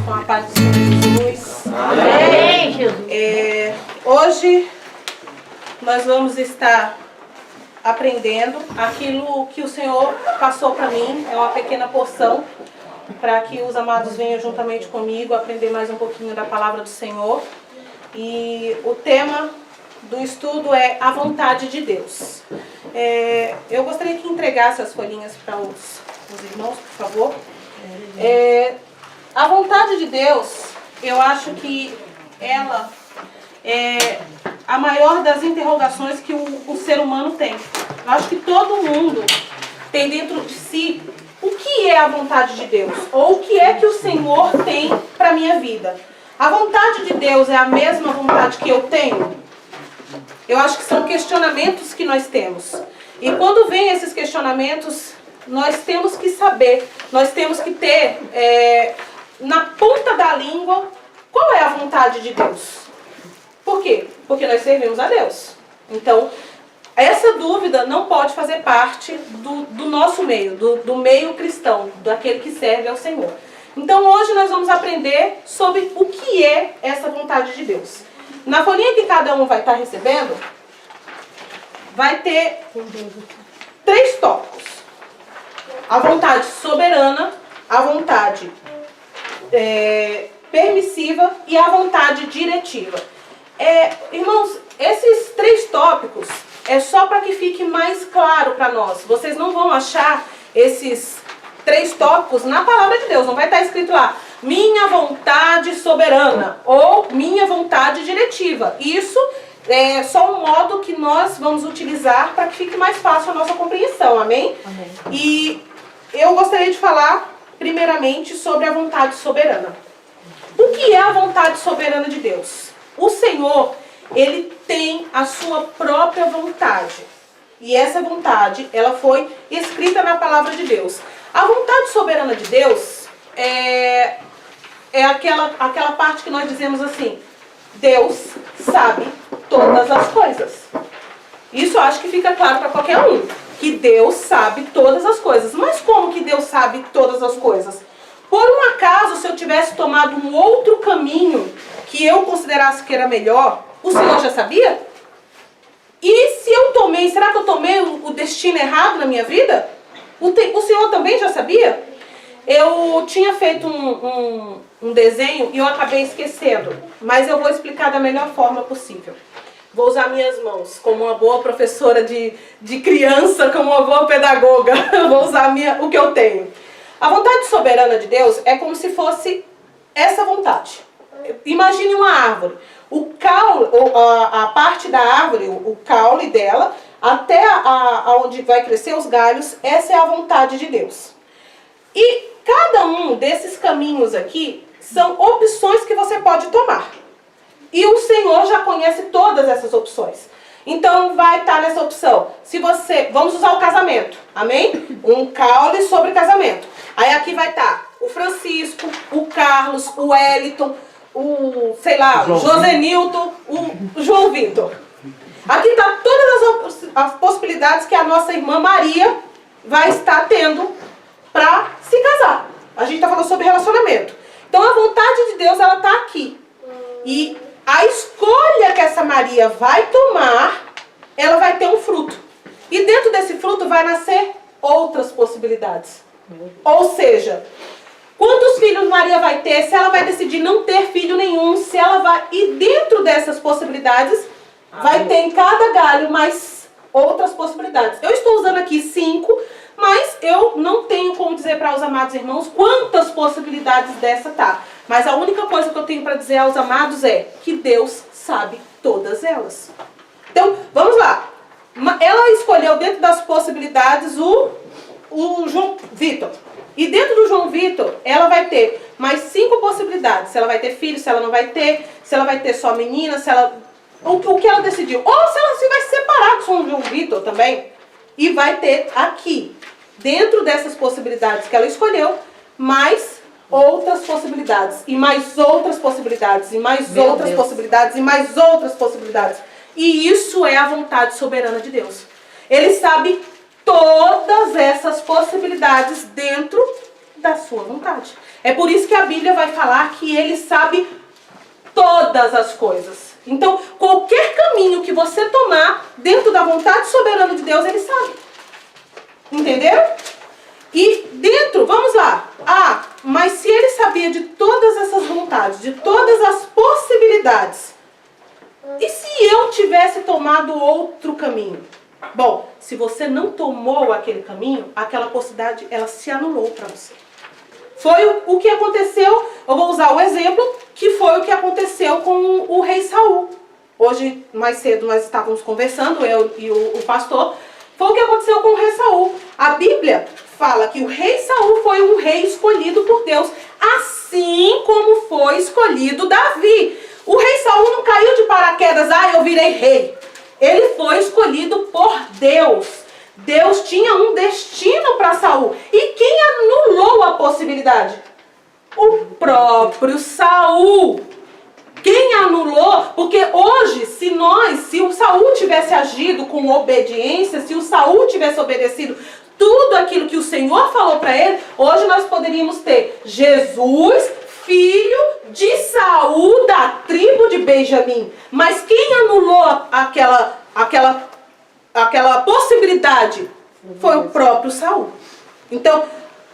Com a paz do Senhor Jesus. Amém, Jesus. Hoje nós vamos estar aprendendo aquilo que o Senhor passou para mim. É uma pequena porção para que os amados venham juntamente comigo aprender mais um pouquinho da palavra do Senhor. E o tema do estudo é a vontade de Deus. Eu gostaria que entregasse as folhinhas para os irmãos, por favor. A vontade de Deus, eu acho que ela é a maior das interrogações que o ser humano tem. Eu acho que todo mundo tem dentro de si o que é a vontade de Deus, ou o que é que o Senhor tem para a minha vida. A vontade de Deus é a mesma vontade que eu tenho? Eu acho que são questionamentos que nós temos. E quando vem esses questionamentos, nós temos que saber, nós temos que ter na ponta da língua qual é a vontade de Deus. Por quê? Porque nós servimos a Deus. Então, essa dúvida não pode fazer parte do nosso meio, do meio cristão, daquele que serve ao Senhor. Então, hoje nós vamos aprender sobre o que é essa vontade de Deus. Na folhinha que cada um vai estar recebendo, vai ter 3 tópicos. A vontade soberana, a vontade permissiva e a vontade diretiva. Irmãos, esses 3 tópicos é só para que fique mais claro para nós. Vocês não vão achar esses 3 tópicos na palavra de Deus. Não vai estar escrito lá, minha vontade soberana ou minha vontade diretiva. Isso é só um modo que nós vamos utilizar para que fique mais fácil a nossa compreensão. Amém? Amém. E eu gostaria de falar primeiramente sobre a vontade soberana. O que é a vontade soberana de Deus? O Senhor, Ele tem a sua própria vontade. E essa vontade, ela foi escrita na palavra de Deus. A vontade soberana de Deus é aquela parte que nós dizemos assim, Deus sabe todas as coisas. Isso eu acho que fica claro para qualquer um, que Deus sabe todas as coisas. Mas como que Deus sabe todas as coisas? Por um acaso, se eu tivesse tomado um outro caminho que eu considerasse que era melhor, o Senhor já sabia? E se eu tomei, será que eu tomei o destino errado na minha vida? O Senhor também já sabia? Eu tinha feito um desenho e eu acabei esquecendo, mas eu vou explicar da melhor forma possível. Vou usar minhas mãos como uma boa professora de criança, como uma boa pedagoga. Vou usar o que eu tenho. A vontade soberana de Deus é como se fosse essa vontade. Imagine uma árvore. O caule, a parte da árvore, o caule dela, até onde vai crescer os galhos, essa é a vontade de Deus. E cada um desses caminhos aqui são opções que você pode tomar. E o Senhor já conhece todas essas opções. Então vai estar nessa opção. Vamos usar o casamento, amém? Um caule sobre casamento. Aí aqui vai estar o Francisco, o Carlos, o Wellington, o José Nilton, o João Vitor. Aqui está todas as possibilidades que a nossa irmã Maria vai estar tendo para se casar. A gente está falando sobre relacionamento. Então a vontade de Deus, ela está aqui. E a escolha que essa Maria vai tomar, ela vai ter um fruto. E dentro desse fruto vai nascer outras possibilidades. Ou seja, quantos filhos Maria vai ter, se ela vai decidir não ter filho nenhum, se ela vai... E dentro dessas possibilidades, vai ter em cada galho mais outras possibilidades. Eu estou usando aqui 5, mas eu não tenho como dizer para os amados irmãos quantas possibilidades dessa tá. Mas a única coisa que eu tenho para dizer aos amados é que Deus sabe todas elas. Então, vamos lá. Ela escolheu dentro das possibilidades o João Vitor. E dentro do João Vitor, ela vai ter mais 5 possibilidades. Se ela vai ter filho, se ela não vai ter, se ela vai ter só menina, se ela... O que ela decidiu. Ou se ela vai se separar do João Vitor também. E vai ter aqui, dentro dessas possibilidades que ela escolheu, mais outras possibilidades. E mais outras possibilidades. E mais outras possibilidades. E mais outras possibilidades. E isso é a vontade soberana de Deus. Ele sabe todas essas possibilidades dentro da sua vontade. É por isso que a Bíblia vai falar que ele sabe todas as coisas. Então, qualquer caminho que você tomar dentro da vontade soberana de Deus, ele sabe. Entenderam? E dentro, vamos lá. Ah, mas se ele sabia de todas essas vontades, de todas as possibilidades, e se eu tivesse tomado outro caminho? Bom, se você não tomou aquele caminho, aquela possibilidade, ela se anulou para você. Foi o que aconteceu, eu vou usar o exemplo, que foi o que aconteceu com o rei Saul. Hoje, mais cedo, nós estávamos conversando, eu e o pastor, foi o que aconteceu com o rei Saul. A Bíblia fala que o rei Saul foi um rei escolhido por Deus, assim como foi escolhido Davi. O rei Saul não caiu de paraquedas, eu virei rei. Ele foi escolhido por Deus. Deus tinha um destino para Saul. E quem anulou a possibilidade? O próprio Saul. Quem anulou? Porque hoje, se o Saul tivesse agido com obediência, se o Saul tivesse obedecido tudo aquilo que o Senhor falou para ele, hoje nós poderíamos ter Jesus, filho de Saul, da tribo de Benjamim. Mas quem anulou aquela possibilidade foi o próprio Saul. Então,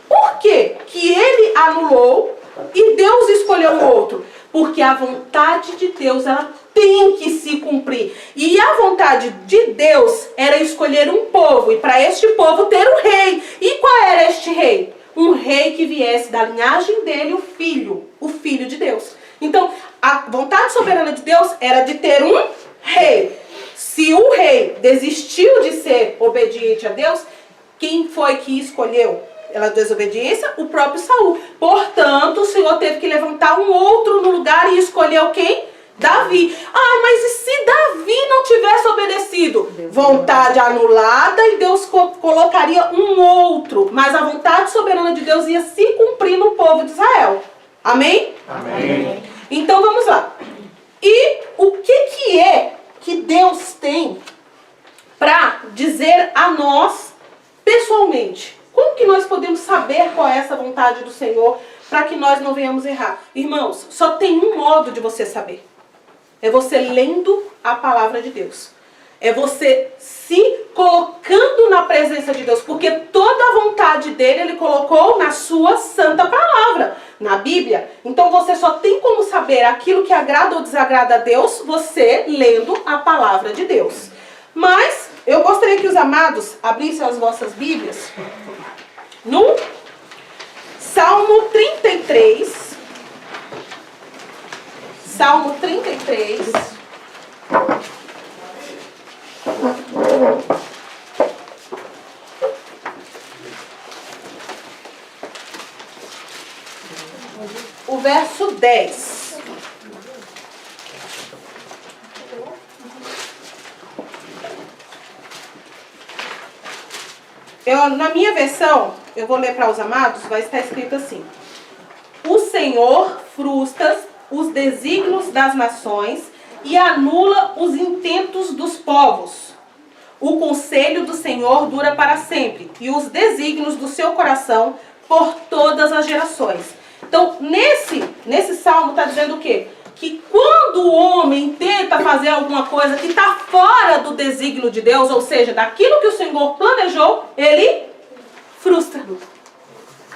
por que ele anulou e Deus escolheu o outro? Porque a vontade de Deus, ela tem que se cumprir. E a vontade de Deus era escolher um povo, e para este povo ter um rei. E qual era este rei? Um rei que viesse da linhagem dele, o filho de Deus. Então, a vontade soberana de Deus era de ter um rei. Se o rei desistiu de ser obediente a Deus, quem foi que escolheu ela desobediência? O próprio Saul. Portanto, o Senhor teve que levantar um outro no lugar e escolheu quem? Davi. Mas e se Davi não tivesse obedecido? Vontade anulada e Deus colocaria um outro. Mas a vontade soberana de Deus ia se cumprir no povo de Israel. Amém? Amém. Então vamos lá. E o que é que Deus tem para dizer a nós pessoalmente? Como que nós podemos saber qual é essa vontade do Senhor para que nós não venhamos errar? Irmãos, só tem um modo de você saber. É você lendo a palavra de Deus. É você se colocando na presença de Deus. Porque toda a vontade dele, ele colocou na sua santa palavra, na Bíblia. Então você só tem como saber aquilo que agrada ou desagrada a Deus, você lendo a palavra de Deus. Mas eu gostaria que os amados abrissem as vossas Bíblias no Salmo 33. Salmo 33. O verso 10. Na minha versão, eu vou ler para os amados, vai estar escrito assim: o Senhor frustra os desígnios das nações e anula os intentos dos povos. O conselho do Senhor dura para sempre, e os desígnios do seu coração por todas as gerações. Então, nesse salmo está dizendo o quê? Que quando o homem tenta fazer alguma coisa que está fora do desígnio de Deus, ou seja, daquilo que o Senhor planejou, ele frustra.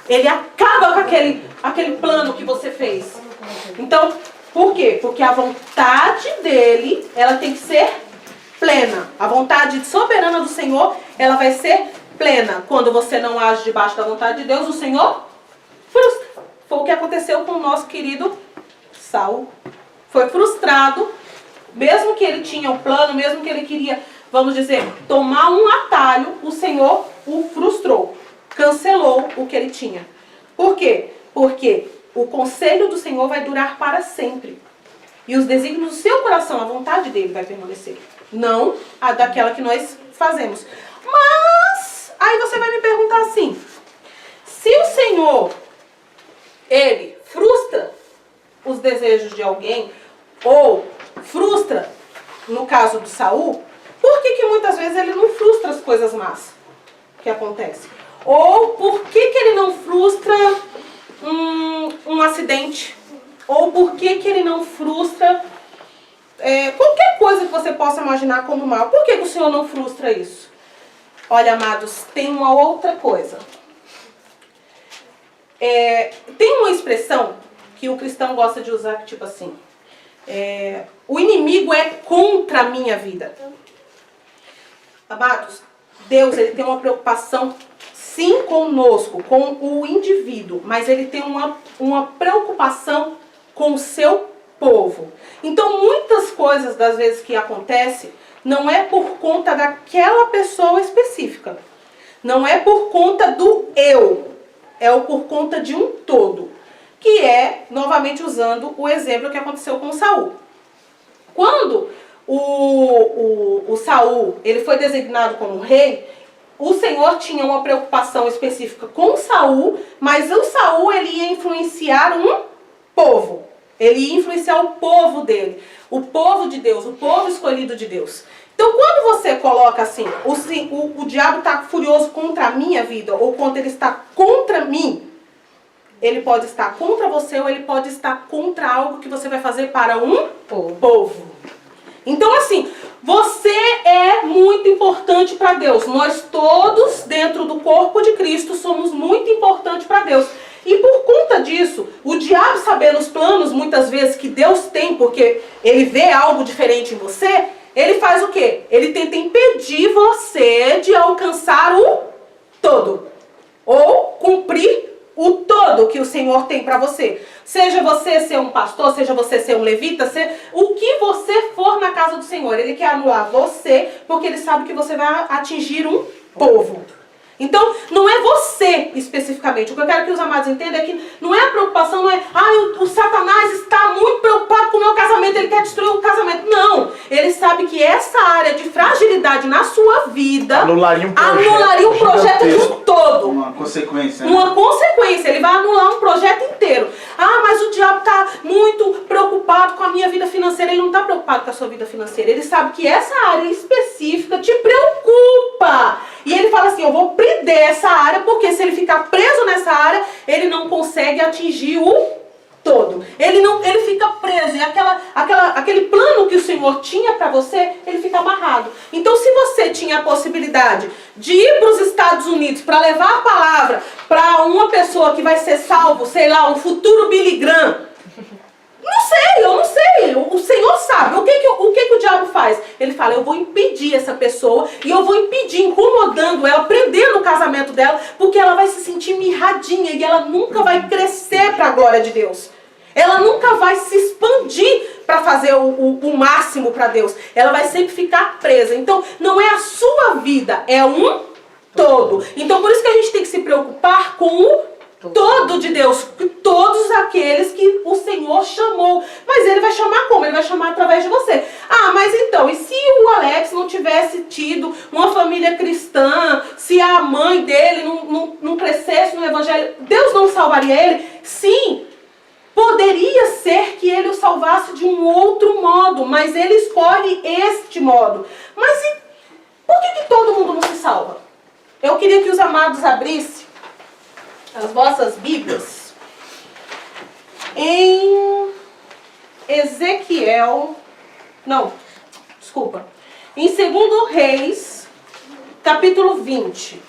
Ele acaba com aquele plano que você fez. Então, por quê? Porque a vontade dele, ela tem que ser plena. A vontade soberana do Senhor, ela vai ser plena. Quando você não age debaixo da vontade de Deus, o Senhor frustra. Foi o que aconteceu com o nosso querido Saul. Foi frustrado, mesmo que ele tinha um plano, mesmo que ele queria, vamos dizer, tomar um atalho, o Senhor o frustrou, cancelou o que ele tinha. Por quê? Porque o conselho do Senhor vai durar para sempre. E os desígnios do seu coração, a vontade dele vai permanecer. Não a daquela que nós fazemos. Mas, aí você vai me perguntar assim, se o Senhor, ele frustra os desejos de alguém, ou frustra, no caso do Saul, por que muitas vezes ele não frustra as coisas más que acontecem? Ou por que ele não frustra um acidente? Ou por que ele não frustra qualquer coisa que você possa imaginar como mal? Por que o Senhor não frustra isso? Olha, amados, tem uma outra coisa. Tem uma expressão que o cristão gosta de usar, tipo assim, o inimigo é contra a minha vida. Amados, Deus, ele tem uma preocupação, sim, conosco, com o indivíduo, mas ele tem uma preocupação com o seu povo. Então, muitas coisas das vezes que acontecem, não é por conta daquela pessoa específica. Não é por conta do eu. É por conta de um todo. Que é, novamente usando o exemplo que aconteceu com Saul. Quando o Saul ele foi designado como rei, o Senhor tinha uma preocupação específica com Saul, mas o Saul ele ia influenciar um povo. Ele ia influenciar o povo dele, o povo de Deus, o povo escolhido de Deus. Então, quando você coloca assim, o diabo está furioso contra a minha vida, ou quando ele está contra mim, ele pode estar contra você, ou ele pode estar contra algo que você vai fazer para um povo. Então, assim, você é muito importante para Deus. Nós todos, dentro do corpo de Cristo, somos muito importantes para Deus. E por conta disso, o diabo, sabendo os planos, muitas vezes, que Deus tem, porque ele vê algo diferente em você, ele faz o quê? Ele tenta impedir você de alcançar o todo. Ou cumprir o todo que o Senhor tem para você. Seja você ser um pastor, seja você ser um levita, o que você for na casa do Senhor. Ele quer anular você, porque ele sabe que você vai atingir um povo. Então, não é você especificamente. O que eu quero que os amados entendam é que não é a preocupação, não é, o Satanás está muito preocupado com o meu casamento, ele quer destruir o casamento. Não, ele sabe que essa área de fragilidade na sua vida anularia um projeto de um todo. Uma consequência. Uma consequência, ele vai anular um projeto inteiro. Mas o diabo está muito preocupado com a minha vida financeira. Ele não está preocupado com a sua vida financeira. Ele sabe que essa área específica te preocupa. E ele fala assim, eu vou prender essa área, porque se ele ficar preso nessa área, ele não consegue atingir o todo. Ele fica preso. E aquele plano que o Senhor tinha para você, ele fica amarrado. Então, se você tinha a possibilidade de ir para os Estados Unidos para levar a palavra para uma pessoa que vai ser salvo, sei lá, um futuro Billy Graham, eu não sei. O Senhor sabe. O que o diabo faz? Ele fala, eu vou impedir essa pessoa e eu vou impedir, incomodando ela, prendendo o casamento dela, porque ela vai se sentir mirradinha e ela nunca vai crescer para a glória de Deus. Ela nunca vai se expandir para fazer o máximo para Deus. Ela vai sempre ficar presa. Então, não é a sua vida, é um todo. Então, por isso que a gente tem que se preocupar com o todo de Deus, todos aqueles que o Senhor chamou. Mas ele vai chamar como? Ele vai chamar através de você. Mas então, e se o Alex não tivesse tido uma família cristã, se a mãe dele não crescesse no evangelho, Deus não salvaria ele? Sim, poderia ser que ele o salvasse de um outro modo, mas ele escolhe este modo. Mas por que todo mundo não se salva? Eu queria que os amados abrissem as vossas Bíblias em em 2 Reis, capítulo 20.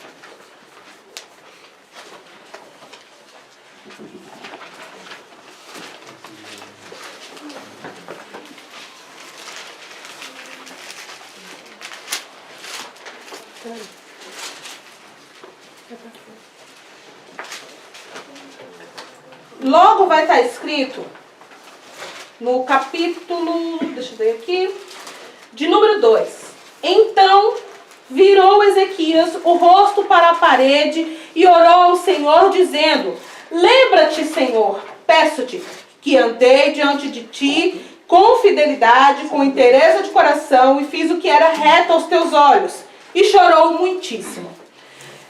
Logo vai estar escrito no capítulo, deixa eu ver aqui, de número 2. Então virou Ezequias o rosto para a parede e orou ao Senhor, dizendo: lembra-te, Senhor, peço-te, que andei diante de ti com fidelidade, com inteireza de coração, e fiz o que era reto aos teus olhos. E chorou muitíssimo.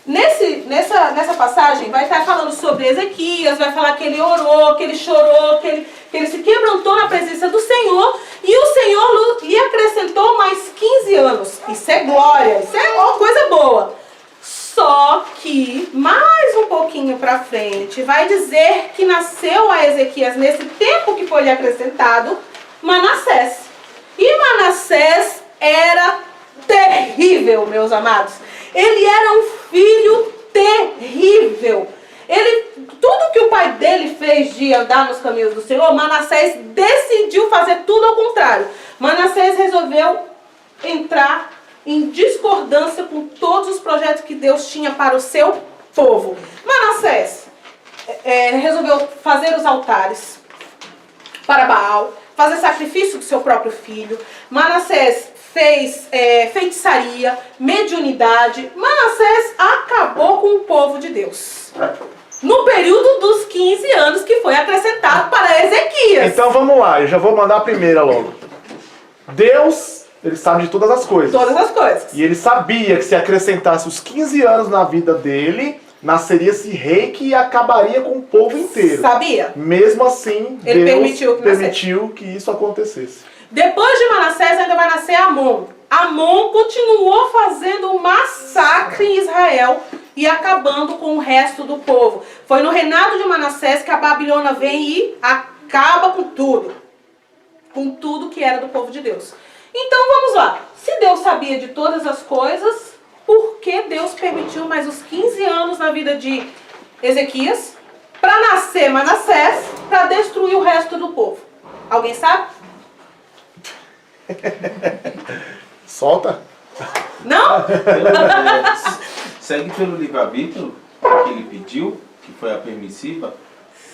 Nessa passagem vai estar falando sobre Ezequias, vai falar que ele orou, que ele chorou, que ele se quebrantou na presença do Senhor, e o Senhor lhe acrescentou mais 15 anos. Isso é glória, isso é uma coisa boa. Só que pouquinho para frente, vai dizer que nasceu a Ezequias nesse tempo que foi lhe acrescentado, Manassés. E Manassés era terrível, meus amados. Ele era um filho terrível. Tudo que o pai dele fez de andar nos caminhos do Senhor, Manassés decidiu fazer tudo ao contrário. Manassés resolveu entrar em discordância com todos os projetos que Deus tinha para o seu povo. Manassés resolveu fazer os altares para Baal, fazer sacrifício do seu próprio filho. Manassés fez feitiçaria, mediunidade. Manassés acabou com o povo de Deus. No período dos 15 anos que foi acrescentado para Ezequias. Então vamos lá, eu já vou mandar a primeira logo. Deus, ele sabe de todas as coisas. Todas as coisas. E ele sabia que se acrescentasse os 15 anos na vida dele, nasceria esse rei que acabaria com o povo inteiro. Sabia? Mesmo assim, Ele Deus permitiu que isso acontecesse. Depois de Manassés ainda vai nascer Amon. Amon continuou fazendo um massacre em Israel e acabando com o resto do povo. Foi no reinado de Manassés que a Babilônia vem e acaba com tudo. Com tudo que era do povo de Deus. Então vamos lá. Se Deus sabia de todas as coisas, por que Deus permitiu mais os 15 anos na vida de Ezequias para nascer Manassés, para destruir o resto do povo? Alguém sabe? Solta. Não? Segue pelo livre-arbítrio que ele pediu, que foi a permissiva,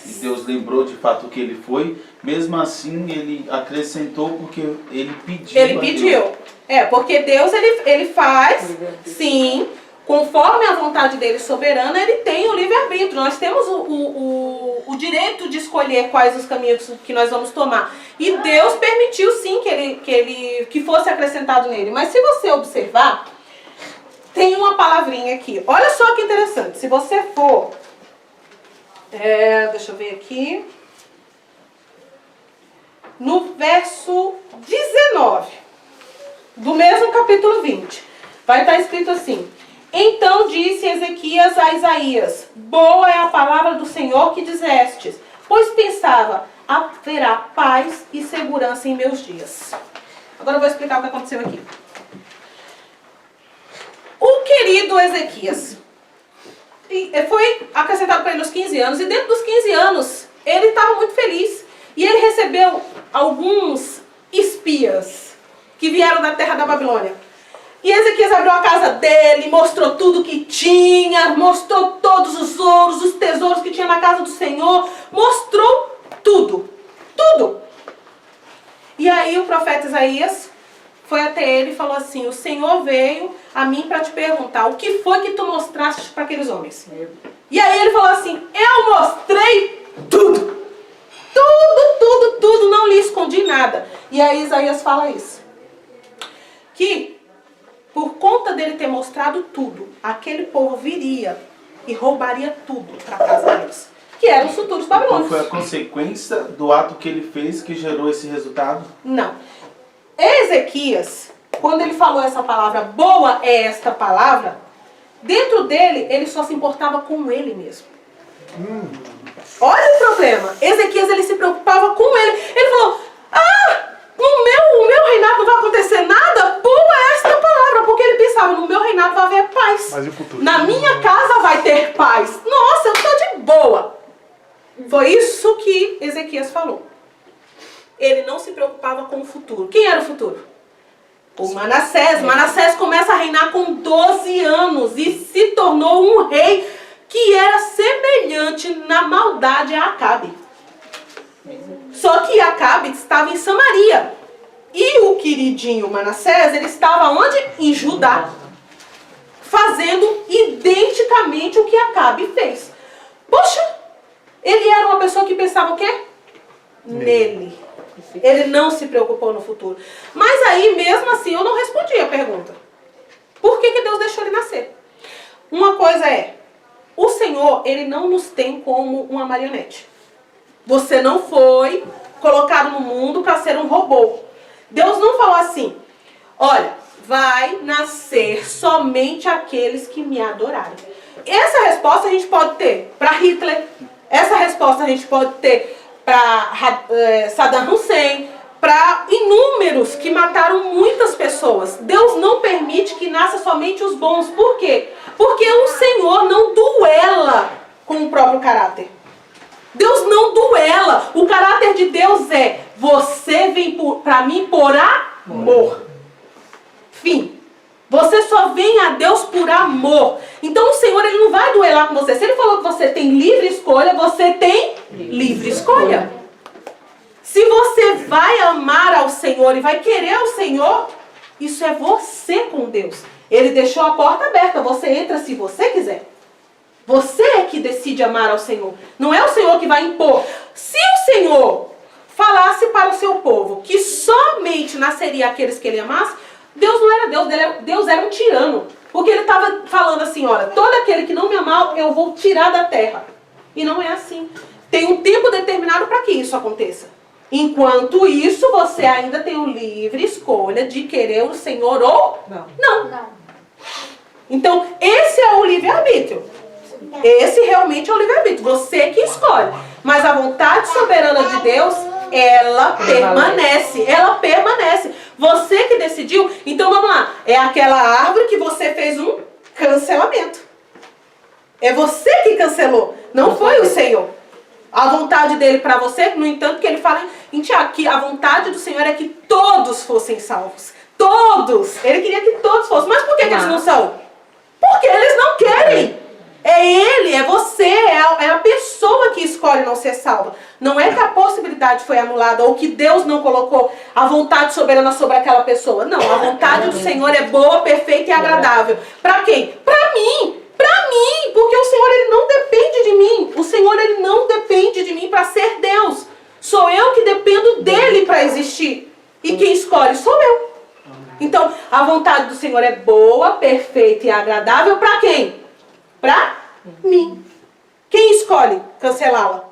e Deus lembrou de fato que ele foi, mesmo assim ele acrescentou porque ele pediu. Ele pediu. Porque Deus ele faz, sim, conforme a vontade dele soberana, ele tem o livre-arbítrio. Nós temos o direito de escolher quais os caminhos que nós vamos tomar. E Deus permitiu, sim, que fosse acrescentado nele. Mas se você observar, tem uma palavrinha aqui. Olha só que interessante. Se você for... deixa eu ver aqui. No verso 19, do mesmo capítulo 20, vai estar escrito assim: Então disse Ezequias a Isaías: Boa é a palavra do Senhor que dizestes, pois pensava, haverá paz e segurança em meus dias. Agora eu vou explicar o que aconteceu aqui. O querido Ezequias foi acrescentado para ele os 15 anos, e dentro dos 15 anos ele estava muito feliz. E ele recebeu alguns espias que vieram da terra da Babilônia. E Ezequias abriu a casa dele, mostrou tudo que tinha, mostrou todos os ouros, os tesouros que tinha na casa do Senhor, mostrou tudo, tudo. E aí o profeta Isaías foi até ele e falou assim: o Senhor veio a mim para te perguntar, o que foi que tu mostraste para aqueles homens? E aí ele falou assim: eu mostrei tudo. Tudo, não lhe escondi nada. E aí Isaías fala isso. Que por conta dele ter mostrado tudo, aquele povo viria e roubaria tudo para casa deles. Que eram os futuros babilônios. Então foi a consequência do ato que ele fez que gerou esse resultado? Não. Ezequias, quando ele falou essa palavra, boa é esta palavra, dentro dele, ele só se importava com ele mesmo. Olha o problema. Ezequias, ele se preocupava com ele. Ele falou: o meu reinado não vai acontecer nada? Boa é esta palavra. Porque ele pensava, no meu reinado vai haver paz. Mas e o futuro? Na minha casa vai ter paz. Nossa, eu estou de boa. Foi isso que Ezequias falou. Ele não se preocupava com o futuro. Quem era o futuro? O Manassés. Manassés começa a reinar com 12 anos e se tornou um rei que era semelhante na maldade a Acabe. Só que Acabe estava em Samaria. E o queridinho Manassés, ele estava onde? Em Judá. Fazendo identicamente o que Acabe fez. Poxa, ele era uma pessoa que pensava o quê? Nele. Ele não se preocupou no futuro. Mas aí, mesmo assim, eu não respondi a pergunta. Por que Deus deixou ele nascer? Uma coisa é, o Senhor, ele não nos tem como uma marionete. Você não foi colocado no mundo para ser um robô. Deus não falou assim: olha, vai nascer somente aqueles que me adorarem. Essa resposta a gente pode ter para Hitler. Essa resposta a gente pode ter para Saddam Hussein, para inúmeros que mataram muitas pessoas. Deus não permite que nasça somente os bons. Por quê? Porque o Senhor não duela com o próprio caráter. Deus não duela. O caráter de Deus é: você vem para mim por amor. Fim. Você só vem a Deus por amor. Então o Senhor, ele não vai duelar com você. Se ele falou que você tem livre escolha, você tem livre escolha. Se você vai amar ao Senhor e vai querer ao Senhor, isso é você com Deus. Ele deixou a porta aberta. Você entra se você quiser. Você é que decide amar ao Senhor. Não é o Senhor que vai impor. Se o Senhor falasse para o seu povo que somente nasceria aqueles que ele amasse, Deus não era Deus, Deus era um tirano. Porque ele estava falando assim, olha, todo aquele que não me amar, eu vou tirar da terra. E não é assim. Tem um tempo determinado para que isso aconteça. Enquanto isso, você ainda tem o livre escolha de querer o Senhor ou não. Então, esse é o livre-arbítrio. Esse realmente é o livre-arbítrio. Você que escolhe. Mas a vontade soberana de Deus, ela permanece. Ela permanece. Você que decidiu. Então, vamos lá. É aquela árvore que você fez um cancelamento. É você que cancelou. Não foi o Senhor. A vontade dele para você, no entanto, que ele fala em Tiago, que a vontade do Senhor é que todos fossem salvos. Todos. Ele queria que todos fossem. Mas por que eles não são? Porque eles não querem. É ele, é você, é a pessoa que escolhe não ser salva. Não é que a possibilidade foi anulada ou que Deus não colocou a vontade soberana sobre aquela pessoa. Não, a vontade do Senhor é boa, perfeita e agradável. Para quem? Para mim. Para mim, porque o Senhor, ele não depende de mim. O Senhor, ele não depende de mim para ser Deus. Sou eu que dependo dele para existir. E quem escolhe sou eu. Então, a vontade do Senhor é boa, perfeita e agradável para quem? Para mim. Quem escolhe cancelá-la?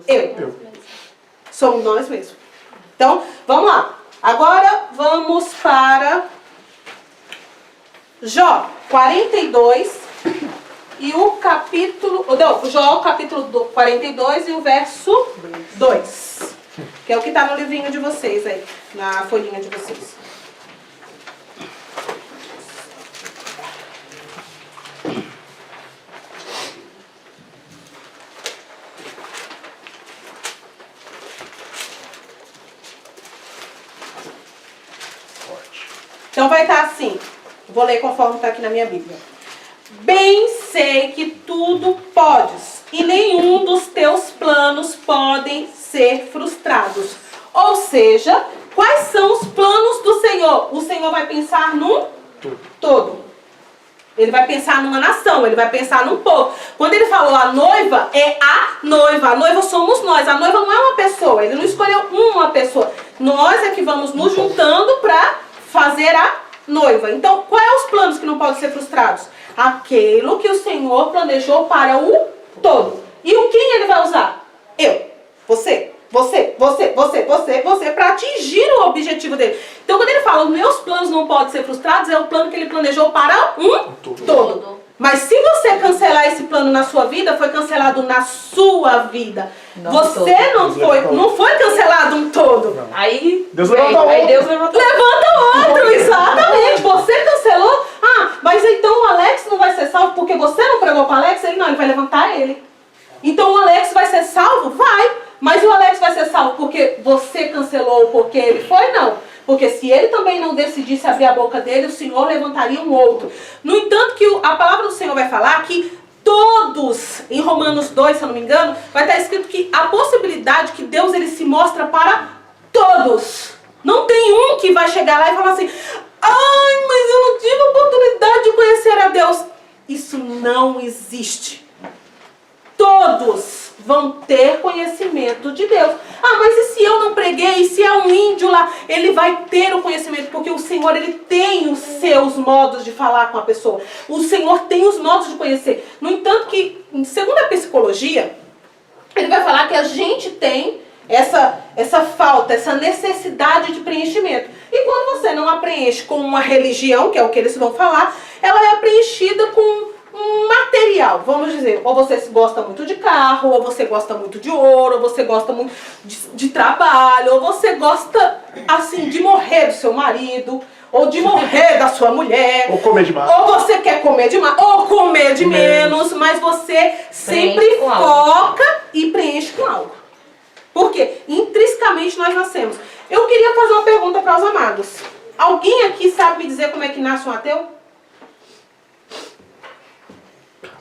Eu. Somos nós mesmos. Então, vamos lá. Agora, vamos para Jó 42 e o capítulo... Não, Jó, capítulo 42 e o verso 2. Que é o que está no livrinho de vocês aí. Na folhinha de vocês. Então vai estar assim, vou ler conforme está aqui na minha Bíblia. Bem sei que tudo podes, e nenhum dos teus planos podem ser frustrados. Ou seja, quais são os planos do Senhor? O Senhor vai pensar num todo. Ele vai pensar numa nação, ele vai pensar num povo. Quando ele falou a noiva, é a noiva somos nós. A noiva não é uma pessoa, ele não escolheu uma pessoa. Nós é que vamos nos juntando para fazer a noiva. Então, quais são os planos que não podem ser frustrados? Aquilo que o Senhor planejou para o todo. E o quem ele vai usar? Eu, você, para atingir o objetivo dele. Então, quando ele fala, os meus planos não podem ser frustrados, é o plano que ele planejou para um todo. Mas se você cancelar esse plano na sua vida, foi cancelado na sua vida. Você não foi cancelado um todo. Aí Deus levanta outro. Levanta outro, exatamente. Você cancelou. Ah, mas então o Alex não vai ser salvo porque você não pregou para o Alex? Ele vai levantar ele. Então o Alex vai ser salvo? Vai. Mas o Alex vai ser salvo porque você cancelou ou porque ele foi? Não. Porque se ele também não decidisse abrir a boca dele, o Senhor levantaria um outro. No entanto, que a palavra do Senhor vai falar que todos, em Romanos 2, se eu não me engano, vai estar escrito que a possibilidade que Deus ele se mostra para todos. Não tem um que vai chegar lá e falar assim, ai, mas eu não tive oportunidade de conhecer a Deus. Isso não existe. Todos vão ter conhecimento de Deus. Ah, mas e se eu não preguei? E se é um índio lá? Ele vai ter o conhecimento, porque o Senhor, ele tem os seus modos de falar com a pessoa. O Senhor tem os modos de conhecer. No entanto que, segundo a psicologia, ele vai falar que a gente tem essa falta, essa necessidade de preenchimento. E quando você não a preenche com uma religião, que é o que eles vão falar, ela é preenchida com material, vamos dizer, ou você gosta muito de carro, ou você gosta muito de ouro, ou você gosta muito de trabalho, ou você gosta, assim, de morrer do seu marido, ou de morrer da sua mulher. Ou comer demais. Ou você quer comer demais, ou comer de menos, mas você sempre foca e preenche com algo. Por quê? Intrinsecamente nós nascemos. Eu queria fazer uma pergunta para os amados. Alguém aqui sabe me dizer como é que nasce um ateu?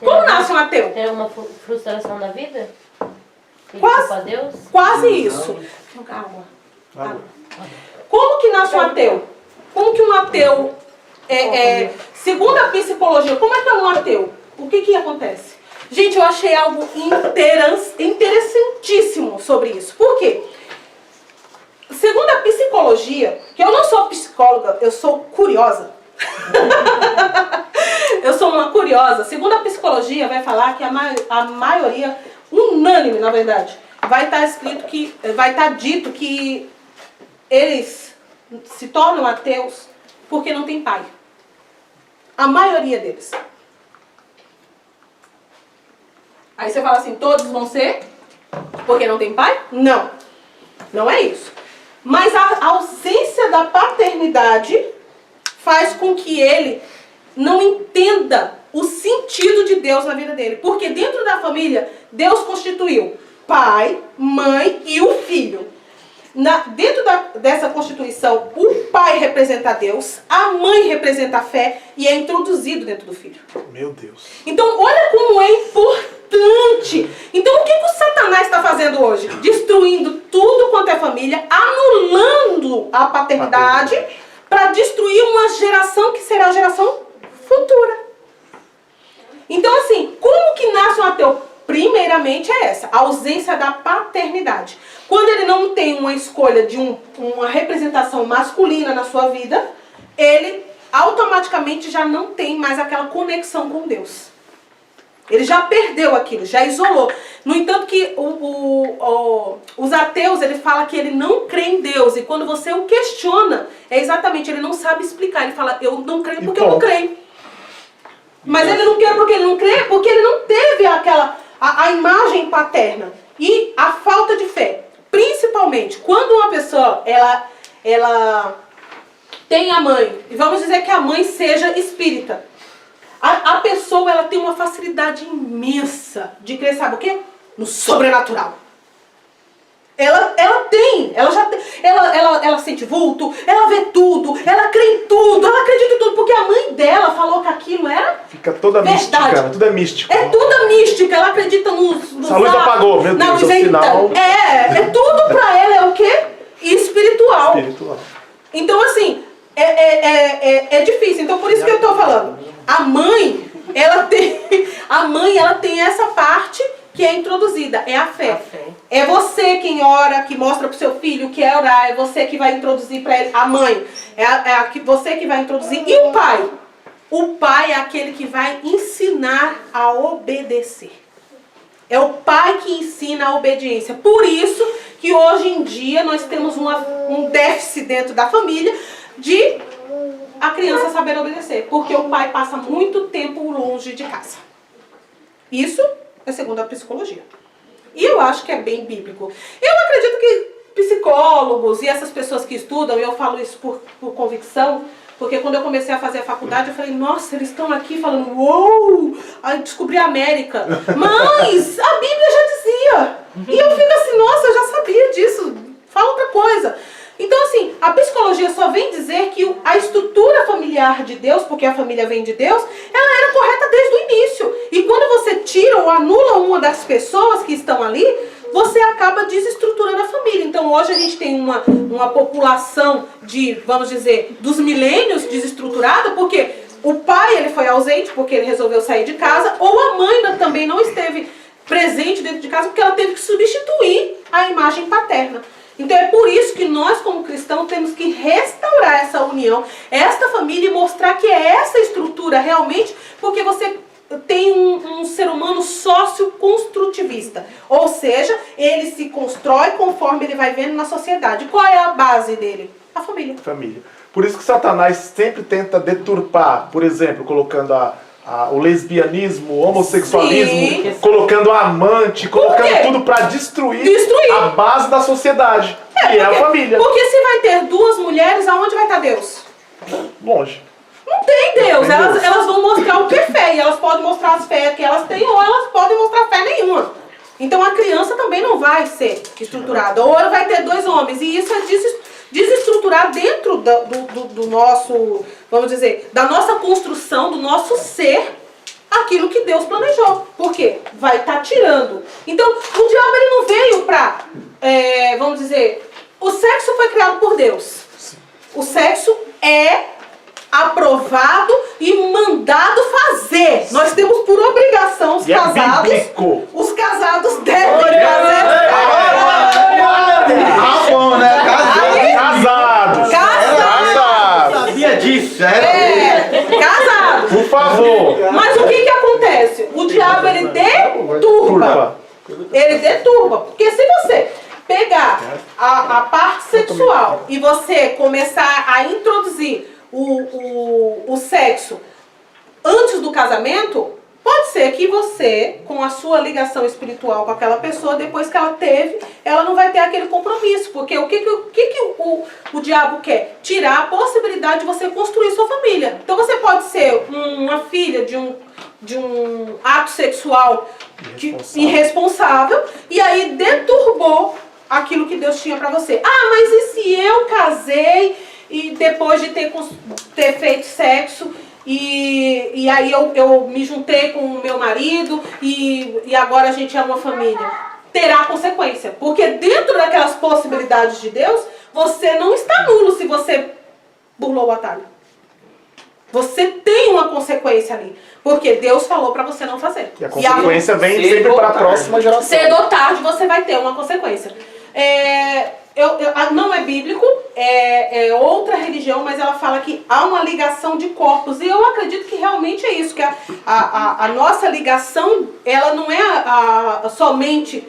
Como nasce um ateu? Tem alguma frustração na vida? Quase, a Deus? quase isso. Água. Como que nasce um ateu? Como que um ateu, segundo a psicologia, como é que é um ateu? O que acontece? Gente, eu achei algo interessantíssimo sobre isso. Por quê? Segundo a psicologia, que eu não sou psicóloga, eu sou curiosa. Eu sou uma curiosa. Segundo a psicologia, vai falar que a maioria, unânime na verdade, vai estar dito que eles se tornam ateus porque não tem pai. A maioria deles. Aí você fala assim, todos vão ser porque não tem pai? Não. Não é isso. Mas a ausência da paternidade faz com que ele não entenda o sentido de Deus na vida dele. Porque dentro da família, Deus constituiu pai, mãe e o filho. Dentro dessa constituição, o pai representa Deus, a mãe representa a fé e é introduzido dentro do filho. Meu Deus. Então, olha como é importante. Então, o que o Satanás está fazendo hoje? Destruindo tudo quanto é família, anulando a paternidade para destruir uma geração que será a geração futura. Então, assim, como que nasce um ateu? Primeiramente é essa, a ausência da paternidade. Quando ele não tem uma escolha de uma representação masculina na sua vida, ele automaticamente já não tem mais aquela conexão com Deus. Ele já perdeu aquilo, já isolou. No entanto que os ateus, ele fala que ele não crê em Deus. E quando você o questiona, é exatamente, ele não sabe explicar. Ele fala, eu não creio porque eu não creio. Mas ele não quer porque ele não crê, porque ele não teve a imagem paterna. E a falta de fé. Principalmente, quando uma pessoa, ela tem a mãe, e vamos dizer que a mãe seja espírita. A pessoa, ela tem uma facilidade imensa de crer, sabe o quê? No sobrenatural. Ela sente vulto, ela vê tudo, ela crê em tudo, ela acredita em tudo, porque a mãe dela falou que aquilo era Fica toda verdade. mística, tudo é místico. É tudo mística, ela acredita nos Essa luz apagou, meu Deus, é o sinal. É tudo pra ela é o quê? Espiritual. Espiritual. Então, assim, é difícil. Então, por isso que eu tô falando. A mãe, ela tem essa parte que é introduzida, é a fé. É você quem ora, que mostra pro seu filho que é orar, é você que vai introduzir para ele. A mãe, você que vai introduzir. E o pai? O pai é aquele que vai ensinar a obedecer. É o pai que ensina a obediência. Por isso que hoje em dia nós temos um déficit dentro da família de a criança saber obedecer. Porque o pai passa muito tempo longe de casa. Isso é segundo a psicologia. E eu acho que é bem bíblico. Eu acredito que psicólogos e essas pessoas que estudam, e eu falo isso por convicção, porque quando eu comecei a fazer a faculdade, eu falei, nossa, eles estão aqui falando, uou, aí descobri a América. Mas a Bíblia já dizia. E eu fico assim, nossa, eu já sabia disso. Fala outra coisa. Então, assim, a psicologia só vem dizer que a estrutura familiar de Deus, porque a família vem de Deus, ela era correta desde o início. E quando você tira ou anula uma das pessoas que estão ali, você acaba desestruturando a família. Então, hoje a gente tem uma população de, vamos dizer, dos milênios desestruturada, porque o pai ele foi ausente, porque ele resolveu sair de casa, ou a mãe também não esteve presente dentro de casa, porque ela teve que substituir a imagem paterna. Então é por isso que nós, como cristãos, temos que restaurar essa união, esta família e mostrar que é essa estrutura realmente, porque você tem um ser humano socioconstrutivista. Ou seja, ele se constrói conforme ele vai vendo na sociedade. Qual é a base dele? A família. Família. Por isso que Satanás sempre tenta deturpar, por exemplo, colocando a o lesbianismo, o homossexualismo, Sim. colocando amante, colocando tudo pra destruir a base da sociedade, que é a família. Porque se vai ter duas mulheres, aonde vai estar Deus? Longe. Não tem Deus. Elas vão mostrar o que é fé. E elas podem mostrar as fé que elas têm, ou elas podem mostrar fé nenhuma. Então a criança também não vai ser estruturada. Ou ela vai ter dois homens. E isso é desestruturar dentro do nosso, vamos dizer, da nossa construção, do nosso ser, aquilo que Deus planejou. Por quê? Vai estar tirando. Então o diabo ele não veio para, vamos dizer, o sexo foi criado por Deus. O sexo é aprovado e mandado fazer. Nós temos por obrigação os casados. Os casados devem fazer. Ah, bom, né? Casados. Sabia disso, Casados. Por favor. Mas o que acontece? O diabo ele deturba. Ele deturba. Porque se você pegar a parte sexual e você começar a introduzir o sexo antes do casamento, pode ser que você, com a sua ligação espiritual com aquela pessoa, depois que ela teve, ela não vai ter aquele compromisso. Porque o que o diabo quer? Tirar a possibilidade de você construir sua família. Então você pode ser uma filha de um ato sexual irresponsável, e aí deturbou aquilo que Deus tinha pra você. Ah, mas e se eu casei e depois de ter feito sexo, e aí eu me juntei com o meu marido e agora a gente é uma família? Terá consequência. Porque dentro daquelas possibilidades de Deus, você não está nulo se você burlou o atalho. Você tem uma consequência ali. Porque Deus falou pra você não fazer. E a consequência vem sempre para a próxima geração. Cedo ou tarde você vai ter uma consequência. Não é bíblico, é outra religião, mas ela fala que há uma ligação de corpos. E eu acredito que realmente é isso, que a nossa ligação, ela não é somente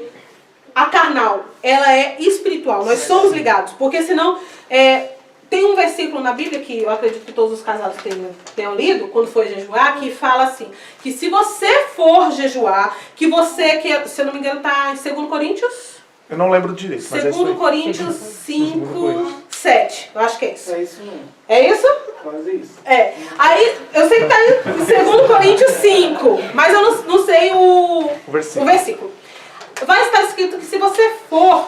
a carnal, ela é espiritual. Nós somos ligados, porque senão... tem um versículo na Bíblia que eu acredito que todos os casados tenham lido, quando for jejuar, que fala assim, que se você for jejuar, que se eu não me engano está em 2 Coríntios... Eu não lembro direito, mas é isso aí. 2 Coríntios 5, 7. Eu acho que é isso. É isso mesmo. É isso? Quase isso. Aí, eu sei que está em 2 Coríntios 5, mas eu não sei o versículo. Vai estar escrito que se você for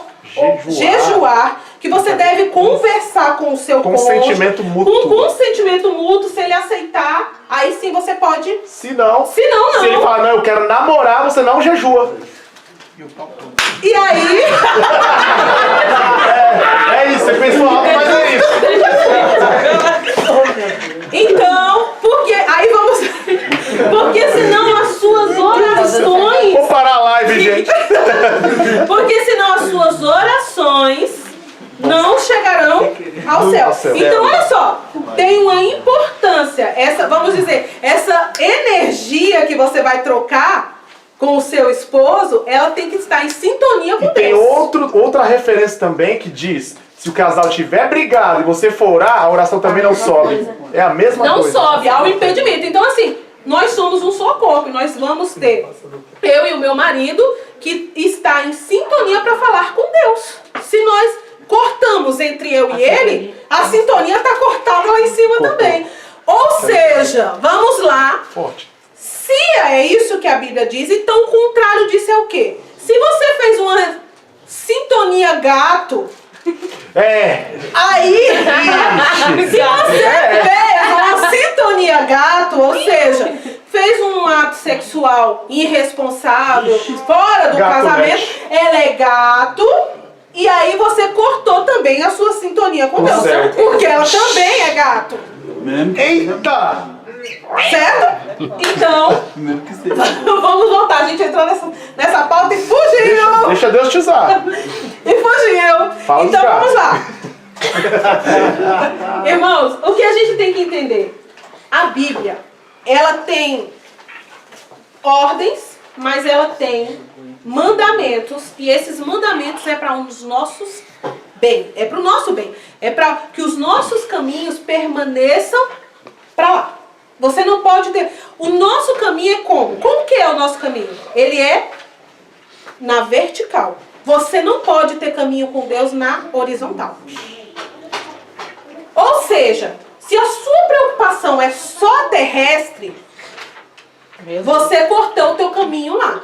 jejuar, que você deve conversar com o seu cônjuge. Consentimento mútuo. Com consentimento mútuo, se ele aceitar, aí sim você pode... Se não, Se ele falar, não, eu quero namorar, você não jejua. E aí... É isso, você pensou alto, mas é isso. Então, aí vamos... Porque senão as suas orações... Vou parar a live, gente. Porque senão as suas orações não chegarão ao céu. Então, olha só, tem uma importância, vamos dizer, essa energia que você vai trocar com o seu esposo, ela tem que estar em sintonia com Deus. Tem outra referência também que diz, se o casal tiver brigado e você for orar, a oração também não sobe. É a mesma coisa. Não sobe, há um impedimento. Então, assim, nós somos um só corpo e nós vamos ter, eu e o meu marido, que está em sintonia para falar com Deus. Se nós cortamos entre eu e ele, a sintonia está cortada lá em cima também. Ou seja, vamos lá. Forte. Se é isso que a Bíblia diz, então o contrário disso é o quê? Se você fez uma sintonia gato, aí, se você fez uma sintonia gato, ou seja, fez um ato sexual irresponsável, fora do casamento, ela é gato, e aí você cortou também a sua sintonia com Deus, porque ela também é gato. Eita! Certo? Então, vamos voltar. A gente entrou nessa pauta e fugiu. Deixa Deus te usar. E fugiu. Fala Então vamos lá. Irmãos, o que a gente tem que entender? A Bíblia, ela tem ordens, mas ela tem mandamentos. E esses mandamentos é para os nossos bem. É para o nosso bem. É para que os nossos caminhos permaneçam para lá. Você não pode ter... O nosso caminho é como? Como que é o nosso caminho? Ele é na vertical. Você não pode ter caminho com Deus na horizontal. Ou seja, se a sua preocupação é só terrestre, você cortou o teu caminho lá.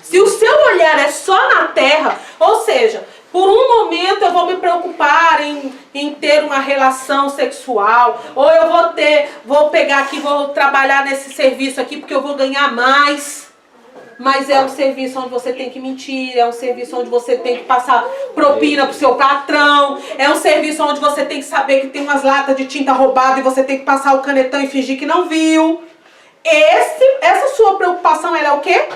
Se o seu olhar é só na terra, ou seja, por um momento eu vou me preocupar em ter uma relação sexual, ou eu vou pegar aqui, vou trabalhar nesse serviço aqui porque eu vou ganhar mais. Mas é um serviço onde você tem que mentir, é um serviço onde você tem que passar propina pro seu patrão, é um serviço onde você tem que saber que tem umas latas de tinta roubada e você tem que passar o canetão e fingir que não viu. Essa sua preocupação, ela é o quê?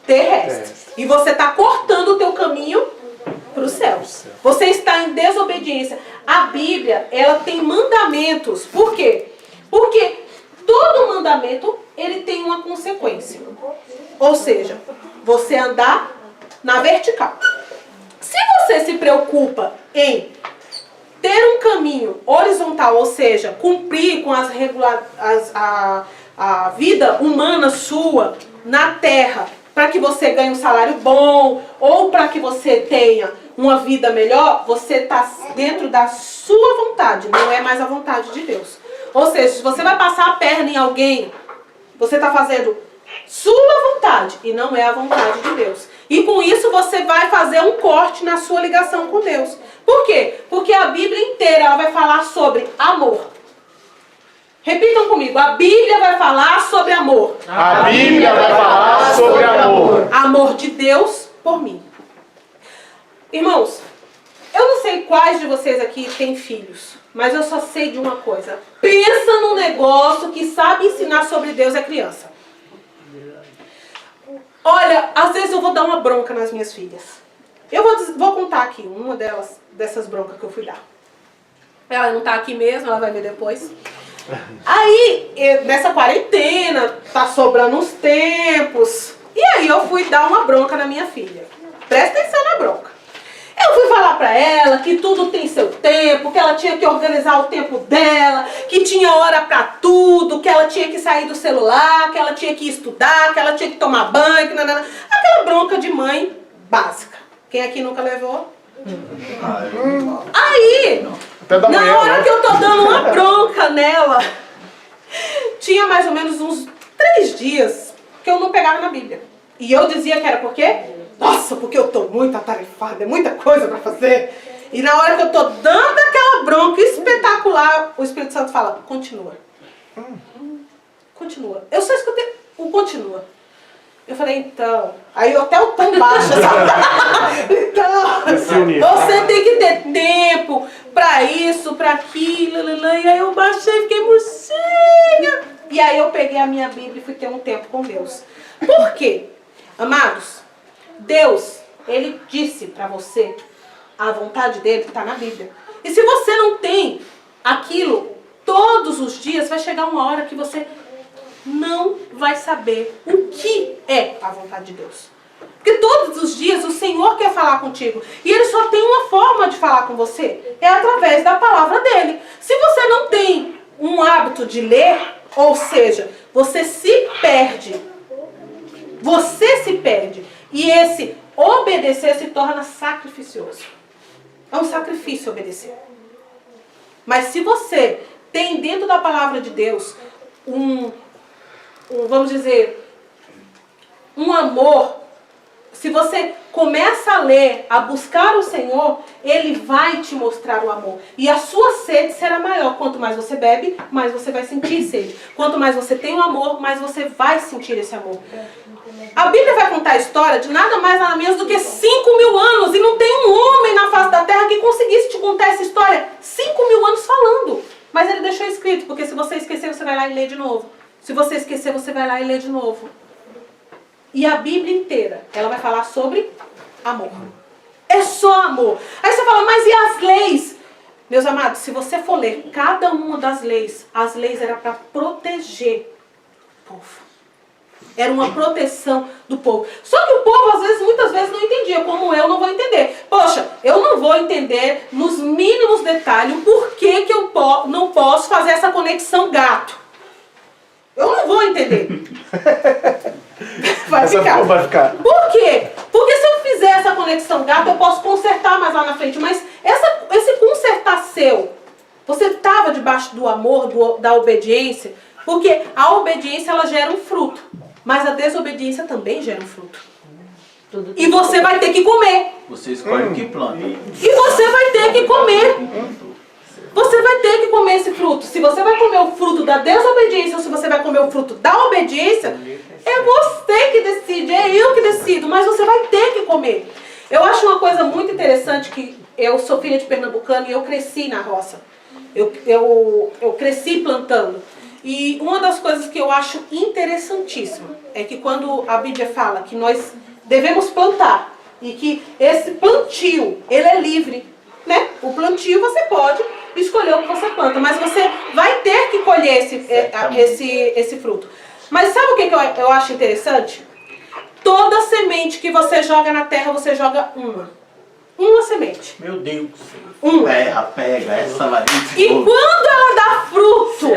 Terrestre. E você está cortando o teu caminho para o céu. Você está em desobediência. A Bíblia, ela tem mandamentos. Por quê? Porque todo mandamento, ele tem uma consequência. Ou seja, você andar na vertical. Se você se preocupa em ter um caminho horizontal, ou seja, cumprir com a vida humana sua na terra, para que você ganhe um salário bom, ou para que você tenha uma vida melhor, você está dentro da sua vontade, não é mais a vontade de Deus. Ou seja, se você vai passar a perna em alguém, você está fazendo sua vontade e não é a vontade de Deus. E com isso você vai fazer um corte na sua ligação com Deus. Por quê? Porque a Bíblia inteira ela vai falar sobre amor. Repitam comigo, a Bíblia vai falar sobre amor. A Bíblia vai falar sobre amor. Amor de Deus por mim. Irmãos, eu não sei quais de vocês aqui têm filhos, mas eu só sei de uma coisa. Pensa num negócio que sabe ensinar sobre Deus é criança. Olha, às vezes eu vou dar uma bronca nas minhas filhas. Eu vou contar aqui uma dessas broncas que eu fui dar. Ela não está aqui mesmo, ela vai ver depois. Aí, nessa quarentena, tá sobrando uns tempos. E aí eu fui dar uma bronca na minha filha. Presta atenção na bronca. Eu fui falar pra ela que tudo tem seu tempo, que ela tinha que organizar o tempo dela, que tinha hora pra tudo, que ela tinha que sair do celular, que ela tinha que estudar, que ela tinha que tomar banho, que nanana. Aquela bronca de mãe básica. Quem aqui nunca levou? Aí, na hora que eu tô dando uma bronca nela, tinha mais ou menos uns 3 dias que eu não pegava na Bíblia. E eu dizia que era por quê? Nossa, porque eu tô muito atarefada, é muita coisa pra fazer. E na hora que eu tô dando aquela bronca espetacular, o Espírito Santo fala, continua. Continua. Eu só escutei o continua. Eu falei, então... Aí até o tom baixo, sabe? Então, você tem que ter tempo pra isso, pra aquilo. E aí eu baixei, fiquei murchinha. E aí eu peguei a minha Bíblia e fui ter um tempo com Deus. Por quê? Amados, Deus, Ele disse pra você, a vontade dEle está na Bíblia. E se você não tem aquilo todos os dias, vai chegar uma hora que você não vai saber o que é a vontade de Deus. Porque todos os dias o Senhor quer falar contigo. E Ele só tem uma forma de falar com você. É através da palavra dEle. Se você não tem um hábito de ler, ou seja, você se perde. Você se perde. E esse obedecer se torna sacrificioso. É um sacrifício obedecer. Mas se você tem dentro da palavra de Deus vamos dizer, um amor, se você começa a ler, a buscar o Senhor, Ele vai te mostrar o amor. E a sua sede será maior. Quanto mais você bebe, mais você vai sentir sede. Quanto mais você tem o amor, mais você vai sentir esse amor. A Bíblia vai contar a história de nada mais nada menos do que 5.000 anos. E não tem um homem na face da terra que conseguisse te contar essa história 5.000 anos falando. Mas Ele deixou escrito, porque se você esquecer, você vai lá e lê de novo. Se você esquecer, você vai lá e lê de novo. E a Bíblia inteira, ela vai falar sobre amor. É só amor. Aí você fala, mas e as leis? Meus amados, se você for ler cada uma das leis, as leis eram para proteger o povo. Era uma proteção do povo. Só que o povo, muitas vezes, não entendia, como eu não vou entender. Poxa, eu não vou entender nos mínimos detalhes o porquê que eu não posso fazer essa conexão gato? Eu não vou entender. Vai ficar. Por quê? Porque se eu fizer essa conexão gato, eu posso consertar mais lá na frente. Mas esse consertar seu, você estava debaixo do amor, da obediência, porque a obediência ela gera um fruto. Mas a desobediência também gera um fruto. E você vai ter que comer. Você escolhe o que planta. E você vai ter que comer. Você vai ter que comer esse fruto. Se você vai comer o fruto da desobediência ou se você vai comer o fruto da obediência, é você que decide, é eu que decido, mas você vai ter que comer. Eu acho uma coisa muito interessante que eu sou filha de pernambucano e eu cresci na roça. Eu cresci plantando. E uma das coisas que eu acho interessantíssima é que quando a Bíblia fala que nós devemos plantar e que esse plantio, ele é livre, né? O plantio você pode escolher o que você planta, mas você vai ter que colher esse fruto. Mas sabe o que eu acho interessante? Toda semente que você joga na terra, você joga uma semente. Meu Deus. Uma. Pega essa varinha. E quando ela dá fruto,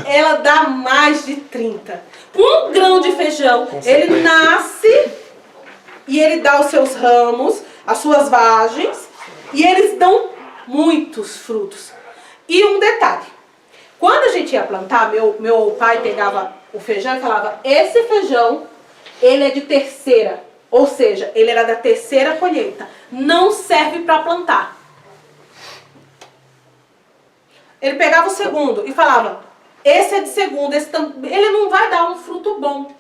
ela dá mais de 30. Um grão de feijão, ele nasce e ele dá os seus ramos, as suas vagens, e eles dão muitos frutos. E um detalhe, quando a gente ia plantar, meu pai pegava o feijão e falava, esse feijão, ele é de terceira, ou seja, ele era da terceira colheita, não serve para plantar. Ele pegava o segundo e falava, esse é de segundo, ele não vai dar um fruto bom.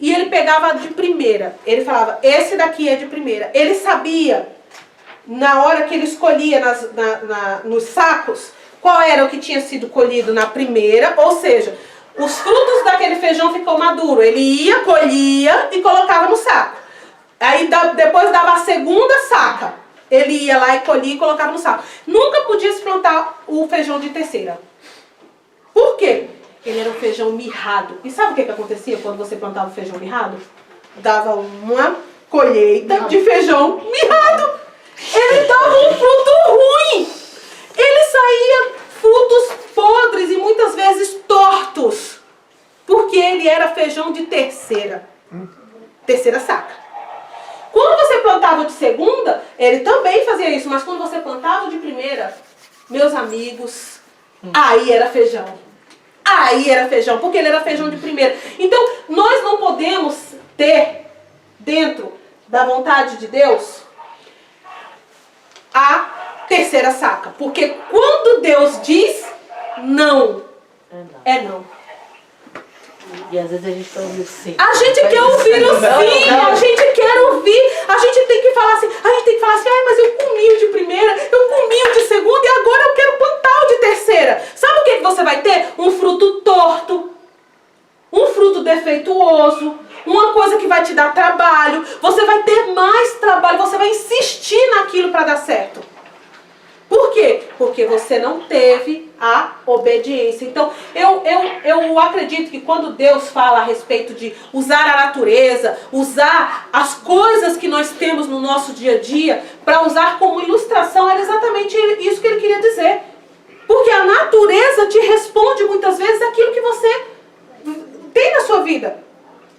E ele pegava de primeira, ele falava, esse daqui é de primeira. Ele sabia, na hora que ele escolhia nos sacos, qual era o que tinha sido colhido na primeira, ou seja, os frutos daquele feijão ficou maduro. Ele ia, colhia e colocava no saco. Aí depois dava a segunda saca. Ele ia lá e colhia e colocava no saco. Nunca podia se plantar o feijão de terceira. Por quê? Ele era um feijão mirrado. E sabe o que acontecia quando você plantava o feijão mirrado? Dava uma colheita de feijão mirrado. Ele dava um fruto ruim. Ele saía frutos podres e muitas vezes tortos. Porque ele era feijão de terceira saca. Quando você plantava de segunda, ele também fazia isso. Mas quando você plantava de primeira, meus amigos, aí era feijão. Aí era feijão, porque ele era feijão de primeira. Então, nós não podemos ter dentro da vontade de Deus a terceira saca. Porque quando Deus diz não, é não. E às vezes a gente quer ouvir o sim. A gente quer ouvir o sim, a gente quer ouvir, a gente tem que falar assim, ai, mas eu comi o de primeira, eu comi o de segunda e agora eu quero plantar o de terceira. Sabe o que você vai ter? Um fruto torto, um fruto defeituoso, uma coisa que vai te dar trabalho, você vai ter mais trabalho, você vai insistir naquilo para dar certo. Por quê? Porque você não teve a obediência. Então, eu acredito que quando Deus fala a respeito de usar a natureza, usar as coisas que nós temos no nosso dia a dia, para usar como ilustração, era exatamente isso que ele queria dizer. Porque a natureza te responde muitas vezes aquilo que você tem na sua vida.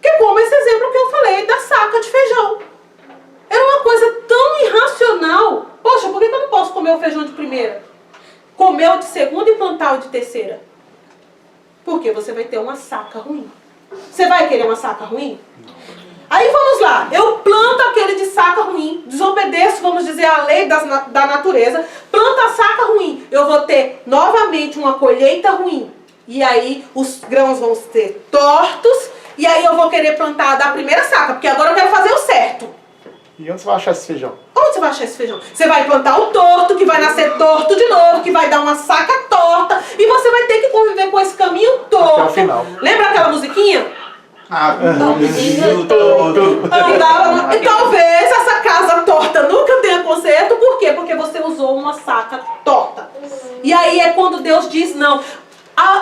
Que é como esse exemplo que eu falei da saca de feijão. Era uma coisa tão irracional. Poxa, por que eu não posso comer o feijão de primeira? Comer o de segunda e plantar o de terceira? Porque você vai ter uma saca ruim. Você vai querer uma saca ruim? Aí vamos lá. Eu planto aquele de saca ruim. Desobedeço, vamos dizer, a lei da natureza. Planto a saca ruim. Eu vou ter novamente uma colheita ruim. E aí os grãos vão ser tortos. E aí eu vou querer plantar da primeira saca. Porque agora eu quero fazer o certo. E onde você vai achar esse feijão? Onde você vai achar esse feijão? Você vai plantar o torto, que vai nascer torto de novo, que vai dar uma saca torta, e você vai ter que conviver com esse caminho torto. Até o final. Lembra aquela musiquinha? Andava. E talvez essa casa torta nunca tenha conserto. Por quê? Porque você usou uma saca torta. E aí é quando Deus diz não.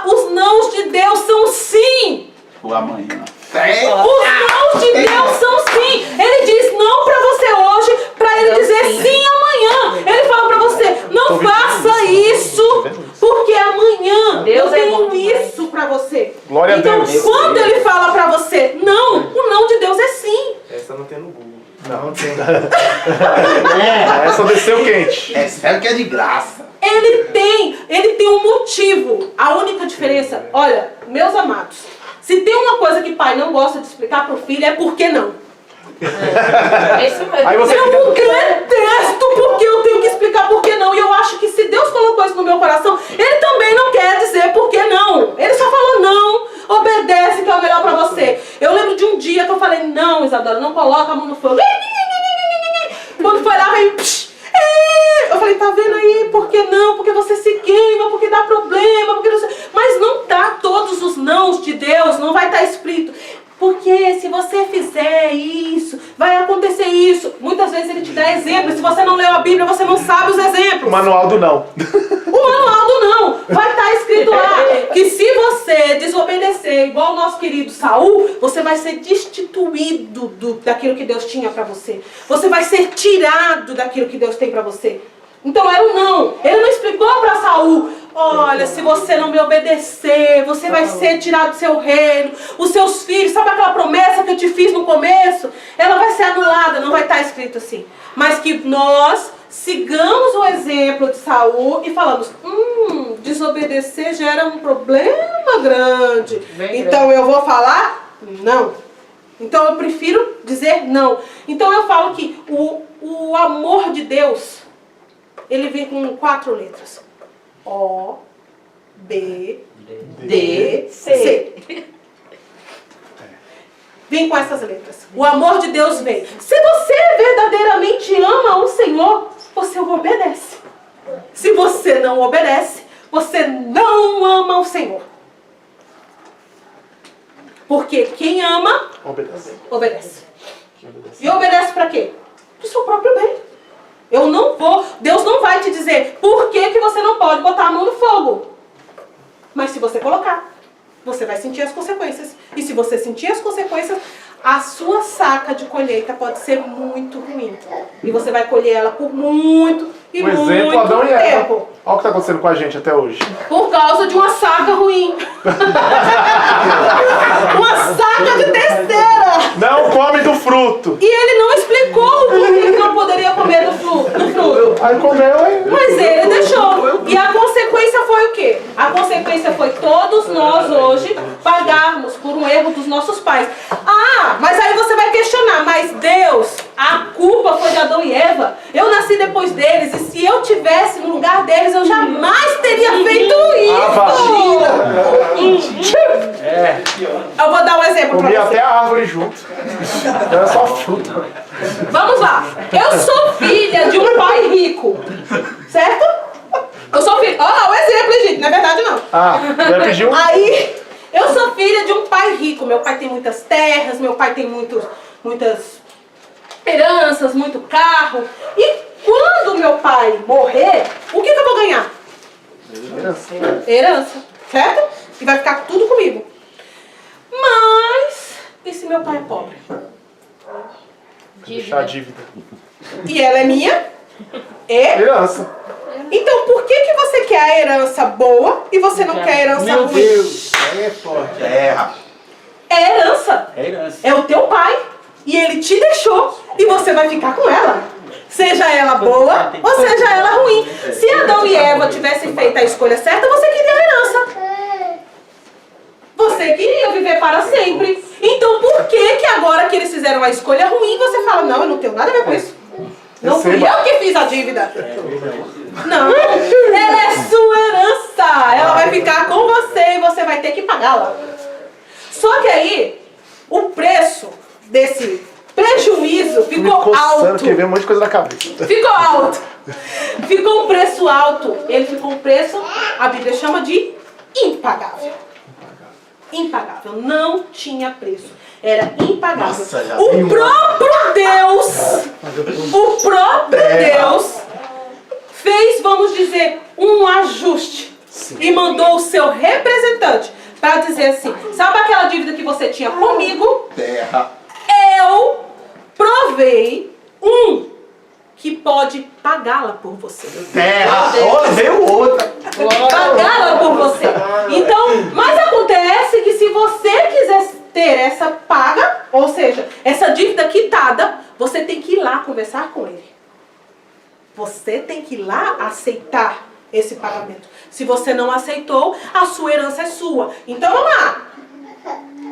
Os nãos de Deus são sim. O amanhã. Os nãos de Deus são sim. Ele diz não pra você hoje, pra ele dizer sim amanhã. Ele fala pra você, não faça isso. Essa não tem no Google. Não tem. Essa desceu quente. É sério que é de graça. Ele tem um motivo. A única diferença, olha, meus amados, se tem uma coisa que pai não gosta de explicar pro filho, é por que não. É isso mesmo. Aí você Eu fica... detesto porque eu tenho que explicar por que não. E eu acho que se Deus colocou isso no meu coração, Ele também não quer dizer por que não. Ele só falou não, obedece que é o melhor pra você. Eu lembro de um dia que eu falei, não, Isadora, não coloca a mão no fogo. Quando foi lá, veio... Eu falei, tá vendo aí, por que não? Porque você se queima, porque dá problema, porque não sei... Mas não dá todos os nãos de Deus, não vai estar escrito. Porque se você fizer isso, vai acontecer isso. Muitas vezes ele te dá exemplos. Se você não leu a Bíblia, você não sabe os exemplos. O manual do não. O manual do não. Vai estar escrito lá que se você desobedecer, igual o nosso querido Saul, você vai ser destituído daquilo que Deus tinha pra você. Você vai ser tirado daquilo que Deus tem pra você. Então era um não. Ele não explicou pra Saul, olha, se você não me obedecer, você vai ser tirado do seu reino. Os seus filhos, sabe aquela promessa que eu te fiz no começo? Ela vai ser anulada, não vai estar escrito assim. Mas que nós sigamos o exemplo de Saul e falamos, desobedecer gera um problema grande. Então eu vou falar não. Então eu prefiro dizer não. Então eu falo que o amor de Deus, ele vem com 4 letras. O, B, D, C. Vem com essas letras. O amor de Deus vem. Se você verdadeiramente ama o Senhor, você o obedece. Se você não obedece, você não ama o Senhor. Porque quem ama, Obedece. obedece. E obedece para quê? Para o seu próprio bem. Deus não vai te dizer por que você não pode botar a mão no fogo. Mas se você colocar, você vai sentir as consequências. E se você sentir as consequências, a sua saca de colheita pode ser muito ruim. E você vai colher ela por muito e Um muito exemplo, Adão e Eva. tempo. Olha o que está acontecendo com a gente até hoje. Por causa de uma saca ruim. Uma saca de terceira. Não come do fruto. E ele não explicou o porquê que não poderia comer do fruto. Aí comeu, hein? Mas ele deixou. E a consequência foi o quê? A consequência foi todos nós hoje pagarmos por um erro dos nossos pais. Ah, mas aí você vai questionar, mas Deus, a culpa foi de Adão e Eva. Eu nasci depois deles e se eu tivesse no lugar deles, eu jamais teria feito isso. Eu vou dar um exemplo pra Comia você. até a árvore junto. Era só fruta. Vamos lá. Eu sou filha de um pai rico. Certo? Eu sou filha... Olha lá o exemplo, gente. Não é verdade, não. Vai pedir um... Aí, eu sou filha de um pai rico. Meu pai tem muitas terras, meu pai tem muitas heranças, muito carro. E quando meu pai morrer, o que eu vou ganhar? Herança. Certo? E vai ficar tudo comigo. Mas, e se meu pai é pobre? Deixar a dívida. E ela é minha? Herança. Então por que você quer a herança boa e você não quer a herança Meu ruim? Deus, aí é forte. É herança. É herança. É o teu pai. E ele te deixou e você vai ficar com ela. Seja ela boa ou seja ela ruim. Se Adão e Eva tivessem feito a escolha certa, você queria a herança. Você queria viver para sempre. Então por que agora que eles fizeram a escolha ruim, você fala, não, eu não tenho nada a ver com isso. Não fui eu que fiz a dívida. Não, ela é sua herança. Ela vai ficar com você e você vai ter que pagá-la. Só que aí, o preço desse prejuízo ficou alto. Que vem um monte de coisa na cabeça. Ficou alto. Ficou um preço alto. Ele ficou um preço, a Bíblia chama de impagável. Impagável. Não tinha preço. Era impagável. O próprio Deus fez, vamos dizer, um ajuste. E mandou o seu representante para dizer assim, sabe aquela dívida que você tinha comigo? Eu provei um que pode pagá-la por você. Veio outra. Pagá-la por você. Então, mas acontece que se você quiser ter essa paga, ou seja, essa dívida quitada, você tem que ir lá conversar com ele. Você tem que ir lá aceitar esse pagamento. Se você não aceitou, a sua herança é sua. Então vamos lá.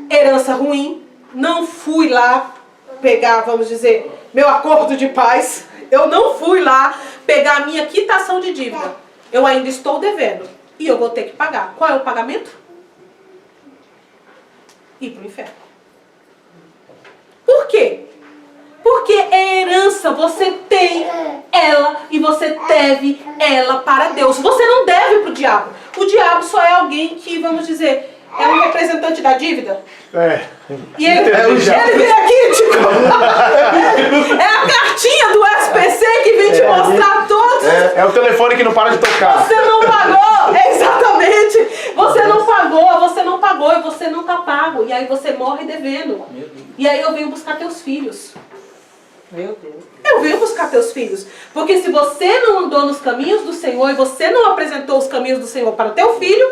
Herança ruim, não fui lá pegar, vamos dizer, meu acordo de paz. Eu não fui lá pegar a minha quitação de dívida. Eu ainda estou devendo. E eu vou ter que pagar. Qual é o pagamento? Ir para o inferno. Por quê? Porque é herança, você tem ela e você deve ela para Deus. Você não deve para o diabo. O diabo só é alguém que, vamos dizer, é um representante da dívida. E ele vem aqui, tipo, é a cartinha do SPC que vem te mostrar todos. É o telefone que não para de tocar. Você não pagou, exatamente. Você não pagou e você não tá pago. E aí você morre devendo. E aí eu venho buscar teus filhos. Meu Deus. Eu venho buscar teus filhos. Porque se você não andou nos caminhos do Senhor e você não apresentou os caminhos do Senhor para o teu filho,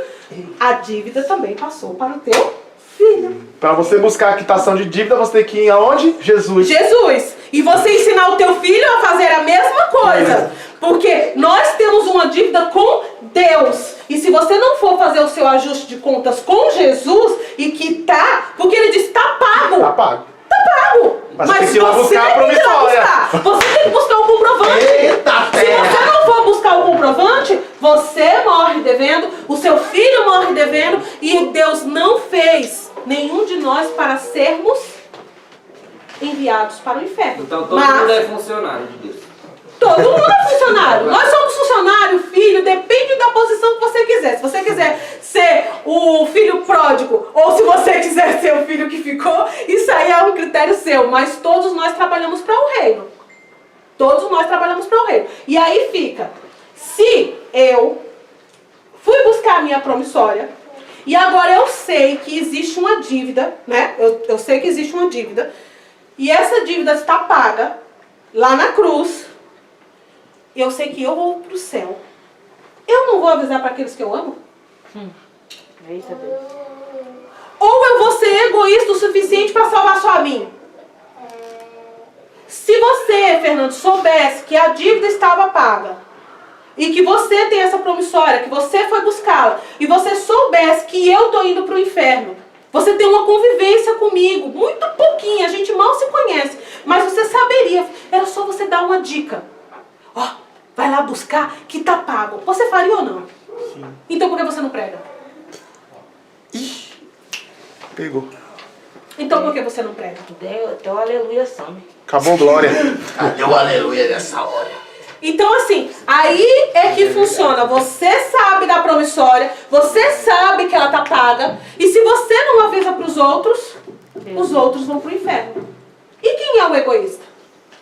a dívida também passou para o teu filho. Para você buscar a quitação de dívida, você tem que ir aonde? Jesus. Jesus. E você ensinar o teu filho a fazer a mesma coisa. Porque nós temos uma dívida com Deus. E se você não for fazer o seu ajuste de contas com Jesus e quitar, porque ele diz, tá pago. Tá pago. Tá pago. Mas tem que ir lá buscar a promissória. Você tem que buscar o comprovante. Eita, Se você não for buscar o comprovante, você morre devendo, o seu filho morre devendo, e Deus não fez nenhum de nós para sermos enviados para o inferno. Então todo mundo é funcionário de Deus. Todo mundo é funcionário. Nós somos funcionário, filho, depende da posição que você quiser. Se você quiser ser o filho pródigo, ou se você quiser ser o filho que ficou, isso aí é um critério seu. Mas todos nós trabalhamos para o reino. Todos nós trabalhamos para o reino. E aí fica, se eu fui buscar a minha promissória, e agora eu sei que existe uma dívida, né? Eu sei que existe uma dívida, e essa dívida está paga lá na cruz, eu sei que eu vou para o céu. Eu não vou avisar para aqueles que eu amo? Eita Deus. Ou eu vou ser egoísta o suficiente para salvar só a mim? Se você, Fernando, soubesse que a dívida estava paga, e que você tem essa promissória, que você foi buscá-la, e você soubesse que eu estou indo para o inferno, você tem uma convivência comigo, muito pouquinho, a gente mal se conhece, mas você saberia, era só você dar uma dica. Ó, vai lá buscar que tá pago. Você faria ou não? Sim. Então por que você não prega? Ixi, pegou. Então por que você não prega? Deu aleluia, some. Acabou glória. Cadê o aleluia dessa hora? Então assim, aí é que funciona. Você sabe da promissória, você sabe que ela tá paga, e se você não avisa para os outros vão pro inferno. E quem é o egoísta?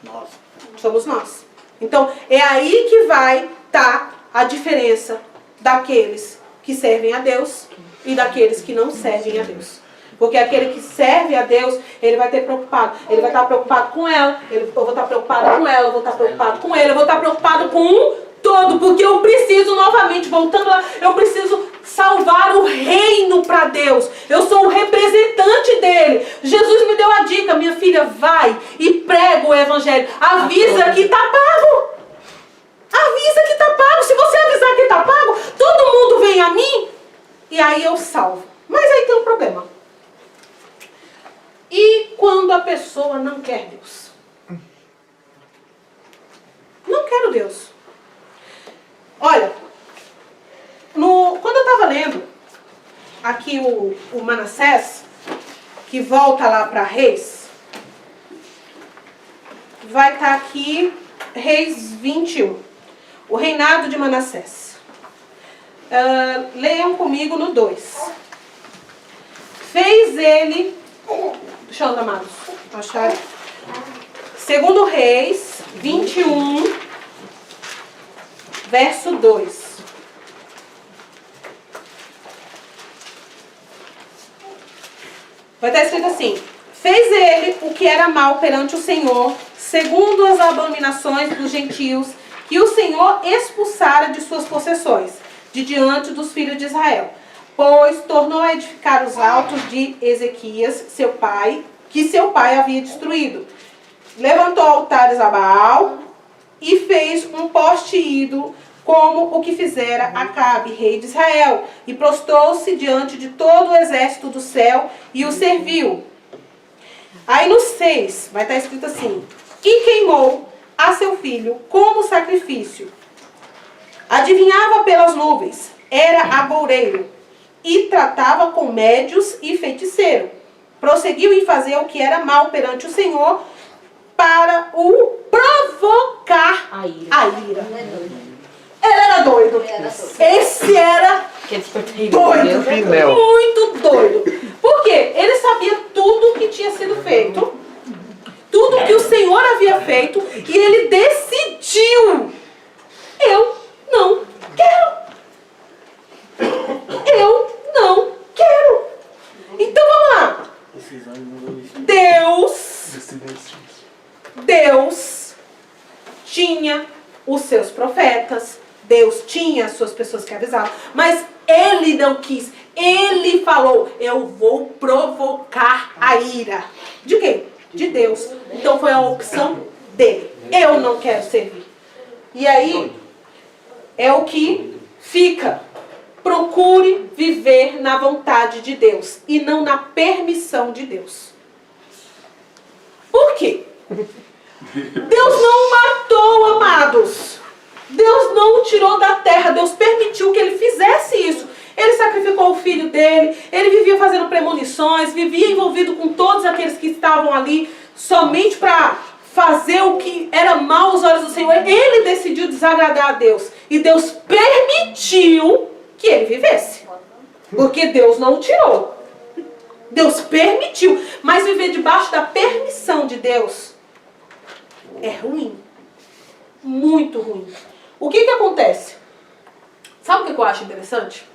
Nossa. Somos nós. Então é aí que vai estar a diferença daqueles que servem a Deus e daqueles que não servem a Deus. Porque aquele que serve a Deus, ele vai ter preocupado. Ele vai estar preocupado com ela, eu vou estar preocupado com ela, eu vou estar preocupado com ele, eu vou estar preocupado com um todo. Porque eu preciso, novamente, voltando lá, eu preciso salvar o reino para Deus. Eu sou o representante dele. Jesus me deu a dica, minha filha, vai e prega o evangelho. Avisa que está pago. Avisa que está pago. Se você avisar que está pago, todo mundo vem a mim e aí eu salvo. Mas aí tem um problema. E quando a pessoa não quer Deus? Não quero Deus. Olha, quando eu estava lendo aqui o Manassés, que volta lá para Reis, vai estar aqui Reis 21, o reinado de Manassés. Leiam comigo no 2. Fez ele... Deixa eu andar, amados. Achar. Segundo Reis 21, verso 2. Vai estar escrito assim: fez ele o que era mal perante o Senhor, segundo as abominações dos gentios, que o Senhor expulsara de suas possessões, de diante dos filhos de Israel. Pois tornou a edificar os altos de Ezequias, seu pai, que seu pai havia destruído. Levantou altares a Baal e fez um poste ídolo, como o que fizera Acabe, rei de Israel, e prostrou-se diante de todo o exército do céu e o serviu. Aí no 6 vai estar escrito assim: e queimou a seu filho como sacrifício. Adivinhava pelas nuvens, era agoureiro, e tratava com médios e feiticeiro. Prosseguiu em fazer o que era mal perante o Senhor, para o provocar A ira. a ira. Ele era doido. Esse era Que despertei doido. Pinel. Muito doido. Por quê? Ele sabia tudo o que tinha sido feito. Tudo que o Senhor havia feito. E ele decidiu. Eu não quero. Eu não quero. Então vamos lá. Deus tinha os seus profetas, Deus tinha as suas pessoas que avisavam, mas ele não quis. Ele falou: eu vou provocar a ira. De quem? De Deus. Então foi a opção dele. Eu não quero servir. E aí é o que fica. Procure viver na vontade de Deus e não na permissão de Deus. Por quê? Deus não matou, amados. Deus não o tirou da terra. Deus permitiu que ele fizesse isso. Ele sacrificou o filho dele. Ele vivia fazendo premonições. Vivia envolvido com todos aqueles que estavam ali somente para fazer o que era mal aos olhos do Senhor. Ele decidiu desagradar a Deus. E Deus permitiu que ele vivesse. Porque Deus não o tirou. Deus permitiu. Mas viver debaixo da permissão de Deus é ruim. Muito ruim. O que acontece? Sabe o que eu acho interessante?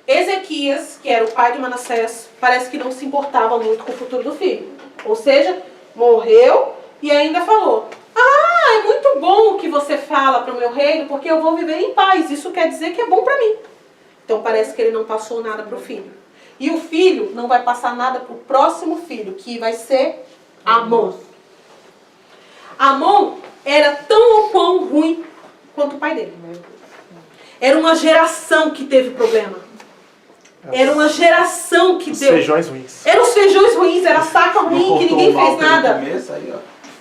Ezequias, que era o pai de Manassés, parece que não se importava muito com o futuro do filho. Ou seja, morreu e ainda falou: ah, é muito bom o que você fala para o meu reino, porque eu vou viver em paz. Isso quer dizer que é bom para mim. Então parece que ele não passou nada para o filho. E o filho não vai passar nada para o próximo filho, que vai ser Amon. Amon era tão ou quão ruim quanto o pai dele. Era uma geração que teve problema. Era uma geração que deu. Feijões ruins. Eram os feijões ruins, era a saca ruim, que ninguém fez nada. Começo, aí, ó,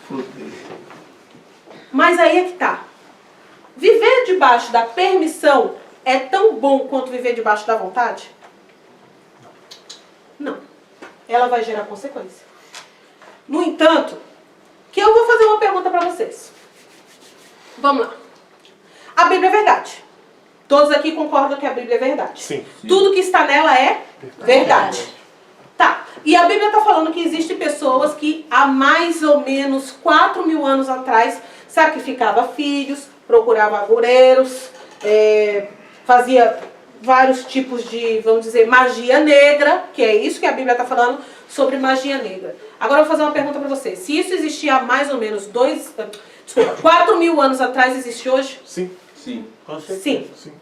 fudeu. Mas aí é que tá. Viver debaixo da permissão é tão bom quanto viver debaixo da vontade? Não. Ela vai gerar consequência. No entanto, que eu vou fazer uma pergunta para vocês. Vamos lá. A Bíblia é verdade. Todos aqui concordam que a Bíblia é verdade. Sim. Tudo que está nela é verdade. Tá. E a Bíblia está falando que existem pessoas que há mais ou menos 4.000 anos atrás sacrificava filhos, procurava agoureiros, fazia vários tipos de, vamos dizer, magia negra, que é isso que a Bíblia está falando sobre magia negra. Agora eu vou fazer uma pergunta para vocês. Se isso existia há mais ou menos 4.000 anos atrás, existe hoje? Sim. Sim. Com certeza. Sim. Sim.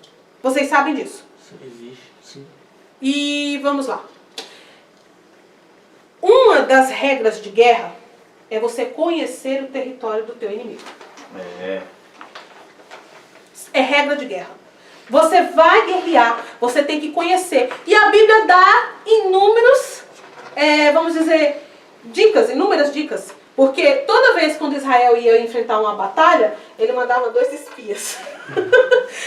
Vocês sabem disso. Existe. Sim. E vamos lá. Uma das regras de guerra é você conhecer o território do teu inimigo. É regra de guerra. Você vai guerrear, você tem que conhecer. E a Bíblia dá inúmeros, vamos dizer, dicas, inúmeras dicas. Porque toda vez quando Israel ia enfrentar uma batalha, ele mandava 2 espias.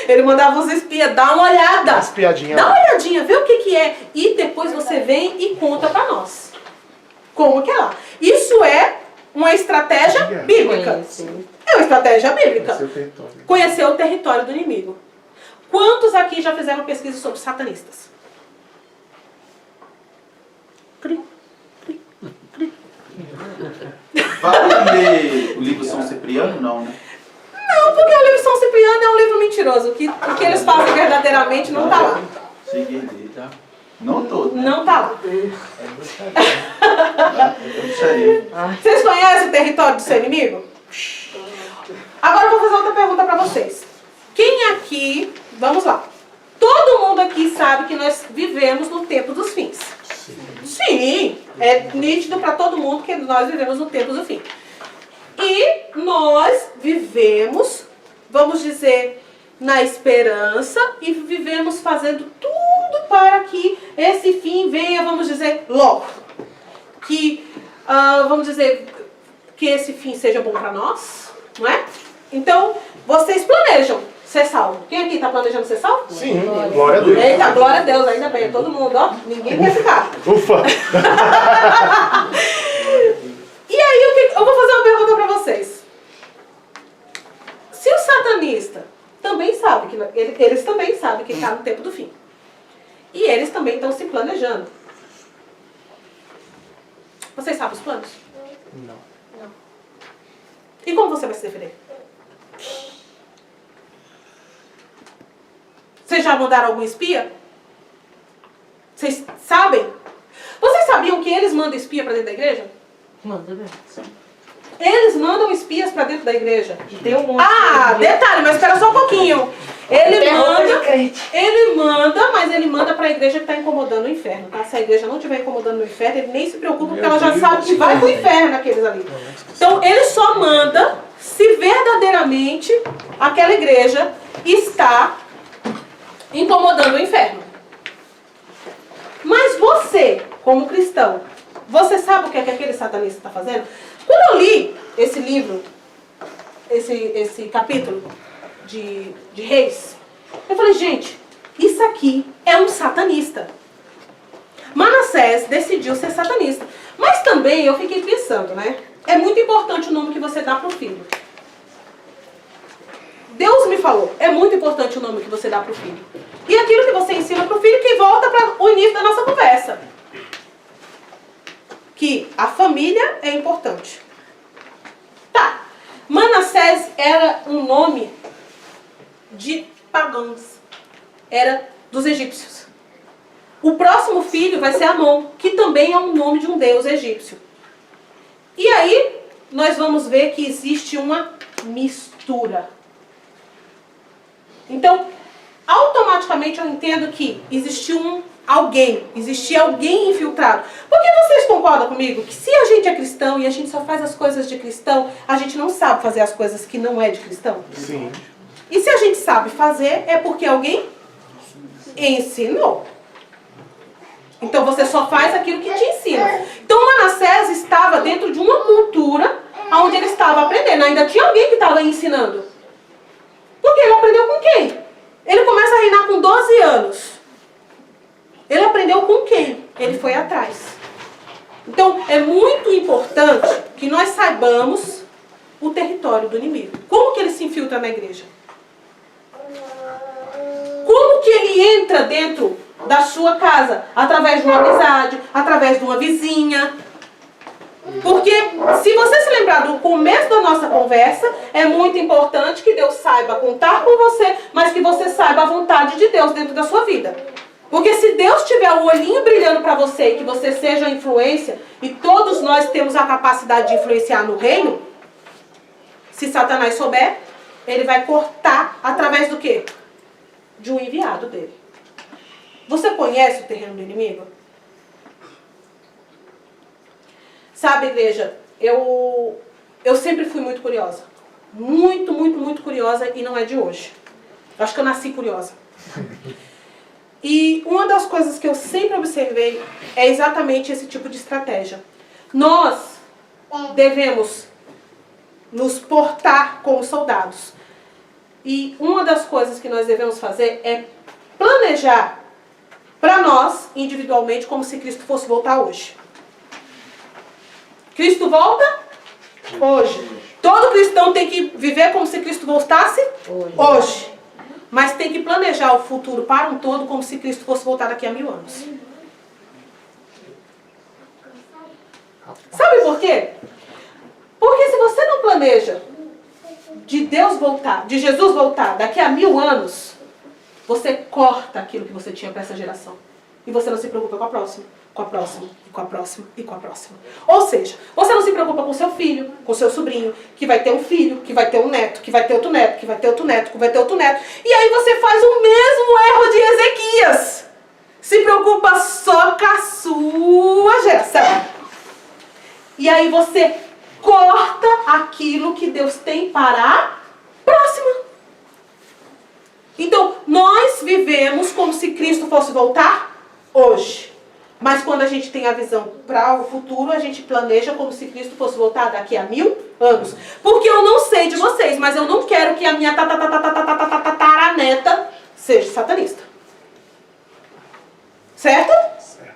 Ele mandava os espias, dá uma olhada. As piadinhas. Dá uma olhadinha, vê o que é. E depois você vem e conta pra nós. Como que é lá. Isso é uma estratégia bíblica. É uma estratégia bíblica. Seu território. Conhecer o território do inimigo. Quantos aqui já fizeram pesquisa sobre satanistas? Cri. Vale ler o livro São Cipriano? Não, né? Não, porque o livro São Cipriano é um livro mentiroso. O que eles fazem verdadeiramente não está lá. Cheguei ler, tá? Não todo. Né? Não está lá. É bruxaria. Vocês conhecem o território do seu inimigo? Agora eu vou fazer outra pergunta para vocês. Quem aqui, vamos lá. Todo mundo aqui sabe que nós vivemos no tempo dos fins. Sim, é nítido para todo mundo que nós vivemos no tempo do fim. E nós vivemos, vamos dizer, na esperança e vivemos fazendo tudo para que esse fim venha, vamos dizer, logo. Que, vamos dizer, que esse fim seja bom para nós, não é? Então, vocês planejam ser salvo. Quem aqui está planejando ser salvo? Sim, glória a Deus. Eita, glória a Deus, ainda bem, todo mundo, ó. Ninguém quer ficar. Ufa! E aí, eu vou fazer uma pergunta para vocês. Se o satanista também sabe, eles também sabem que está no tempo do fim. E eles também estão se planejando. Vocês sabem os planos? Não. E como você vai se defender? Vocês já mandaram algum espia? Vocês sabem? Vocês sabiam que eles mandam espia para dentro da igreja? Manda ver. Eles mandam espias para dentro da igreja. Tem um monte de Detalhe, mas espera só um pouquinho. Ele Tem roupa de manda, crente. mas ele manda para a igreja que está incomodando o inferno, tá? Se a igreja não estiver incomodando o inferno, ele nem se preocupa, porque ela já sabe que vai para o inferno aqueles ali. Então, ele só manda se verdadeiramente aquela igreja está incomodando o inferno. Mas você, como cristão, você sabe o que é que aquele satanista está fazendo? Quando eu li esse livro, esse capítulo de Reis, eu falei, gente, isso aqui é um satanista. Manassés decidiu ser satanista. Mas também eu fiquei pensando, né? É muito importante o nome que você dá para o filho. Deus me falou, é muito importante o nome que você dá para o filho. E aquilo que você ensina para o filho que volta para o início da nossa conversa. Que a família é importante. Tá. Manassés era um nome de pagãos. Era dos egípcios. O próximo filho vai ser Amon, que também é um nome de um deus egípcio. E aí, nós vamos ver que existe uma mistura. Então, automaticamente eu entendo que existia alguém infiltrado. Porque vocês concordam comigo que se a gente é cristão e a gente só faz as coisas de cristão, a gente não sabe fazer as coisas que não é de cristão? Sim. E se a gente sabe fazer, é porque alguém ensinou. Então você só faz aquilo que te ensina. Então Manassés estava dentro de uma cultura onde ele estava aprendendo. Ainda tinha alguém que estava ensinando. Porque ele aprendeu com quem? Ele começa a reinar com 12 anos. Ele aprendeu com quem? Ele foi atrás. Então é muito importante que nós saibamos o território do inimigo. Como que ele se infiltra na igreja? Como que ele entra dentro da sua casa? Através de uma amizade, através de uma vizinha. Porque se você se lembrar do começo da nossa conversa, é muito importante que Deus saiba contar com você, mas que você saiba a vontade de Deus dentro da sua vida. Porque se Deus tiver o olhinho brilhando para você e que você seja a influência, e todos nós temos a capacidade de influenciar no reino, se Satanás souber, ele vai cortar através do quê? De um enviado dele. Você conhece o terreno do inimigo? Sabe, igreja, eu sempre fui muito curiosa. Muito, muito, muito curiosa e não é de hoje. Eu acho que eu nasci curiosa. E uma das coisas que eu sempre observei é exatamente esse tipo de estratégia. Nós devemos nos portar como soldados. E uma das coisas que nós devemos fazer é planejar para nós, individualmente, como se Cristo fosse voltar hoje. Cristo volta hoje. Todo cristão tem que viver como se Cristo voltasse hoje. Mas tem que planejar o futuro para um todo como se Cristo fosse voltar daqui a 1000 anos. Sabe por quê? Porque se você não planeja de Deus voltar, de Jesus voltar daqui a 1000 anos, você corta aquilo que você tinha para essa geração. E você não se preocupa com a próxima, com a próxima, e com a próxima, e com a próxima. Ou seja, você não se preocupa com seu filho, com seu sobrinho, que vai ter um filho, que vai ter um neto, que vai ter outro neto, que vai ter outro neto, que vai ter outro neto. E aí você faz o mesmo erro de Ezequias. se preocupa só com a sua geração. E aí você corta aquilo que Deus tem para a próxima. Então, nós vivemos como se Cristo fosse voltar hoje. Mas quando a gente tem a visão para o futuro, a gente planeja como se Cristo fosse voltar daqui a 1000 anos. Porque eu não sei de vocês, mas eu não quero que a minha tataraneta seja satanista. Certo?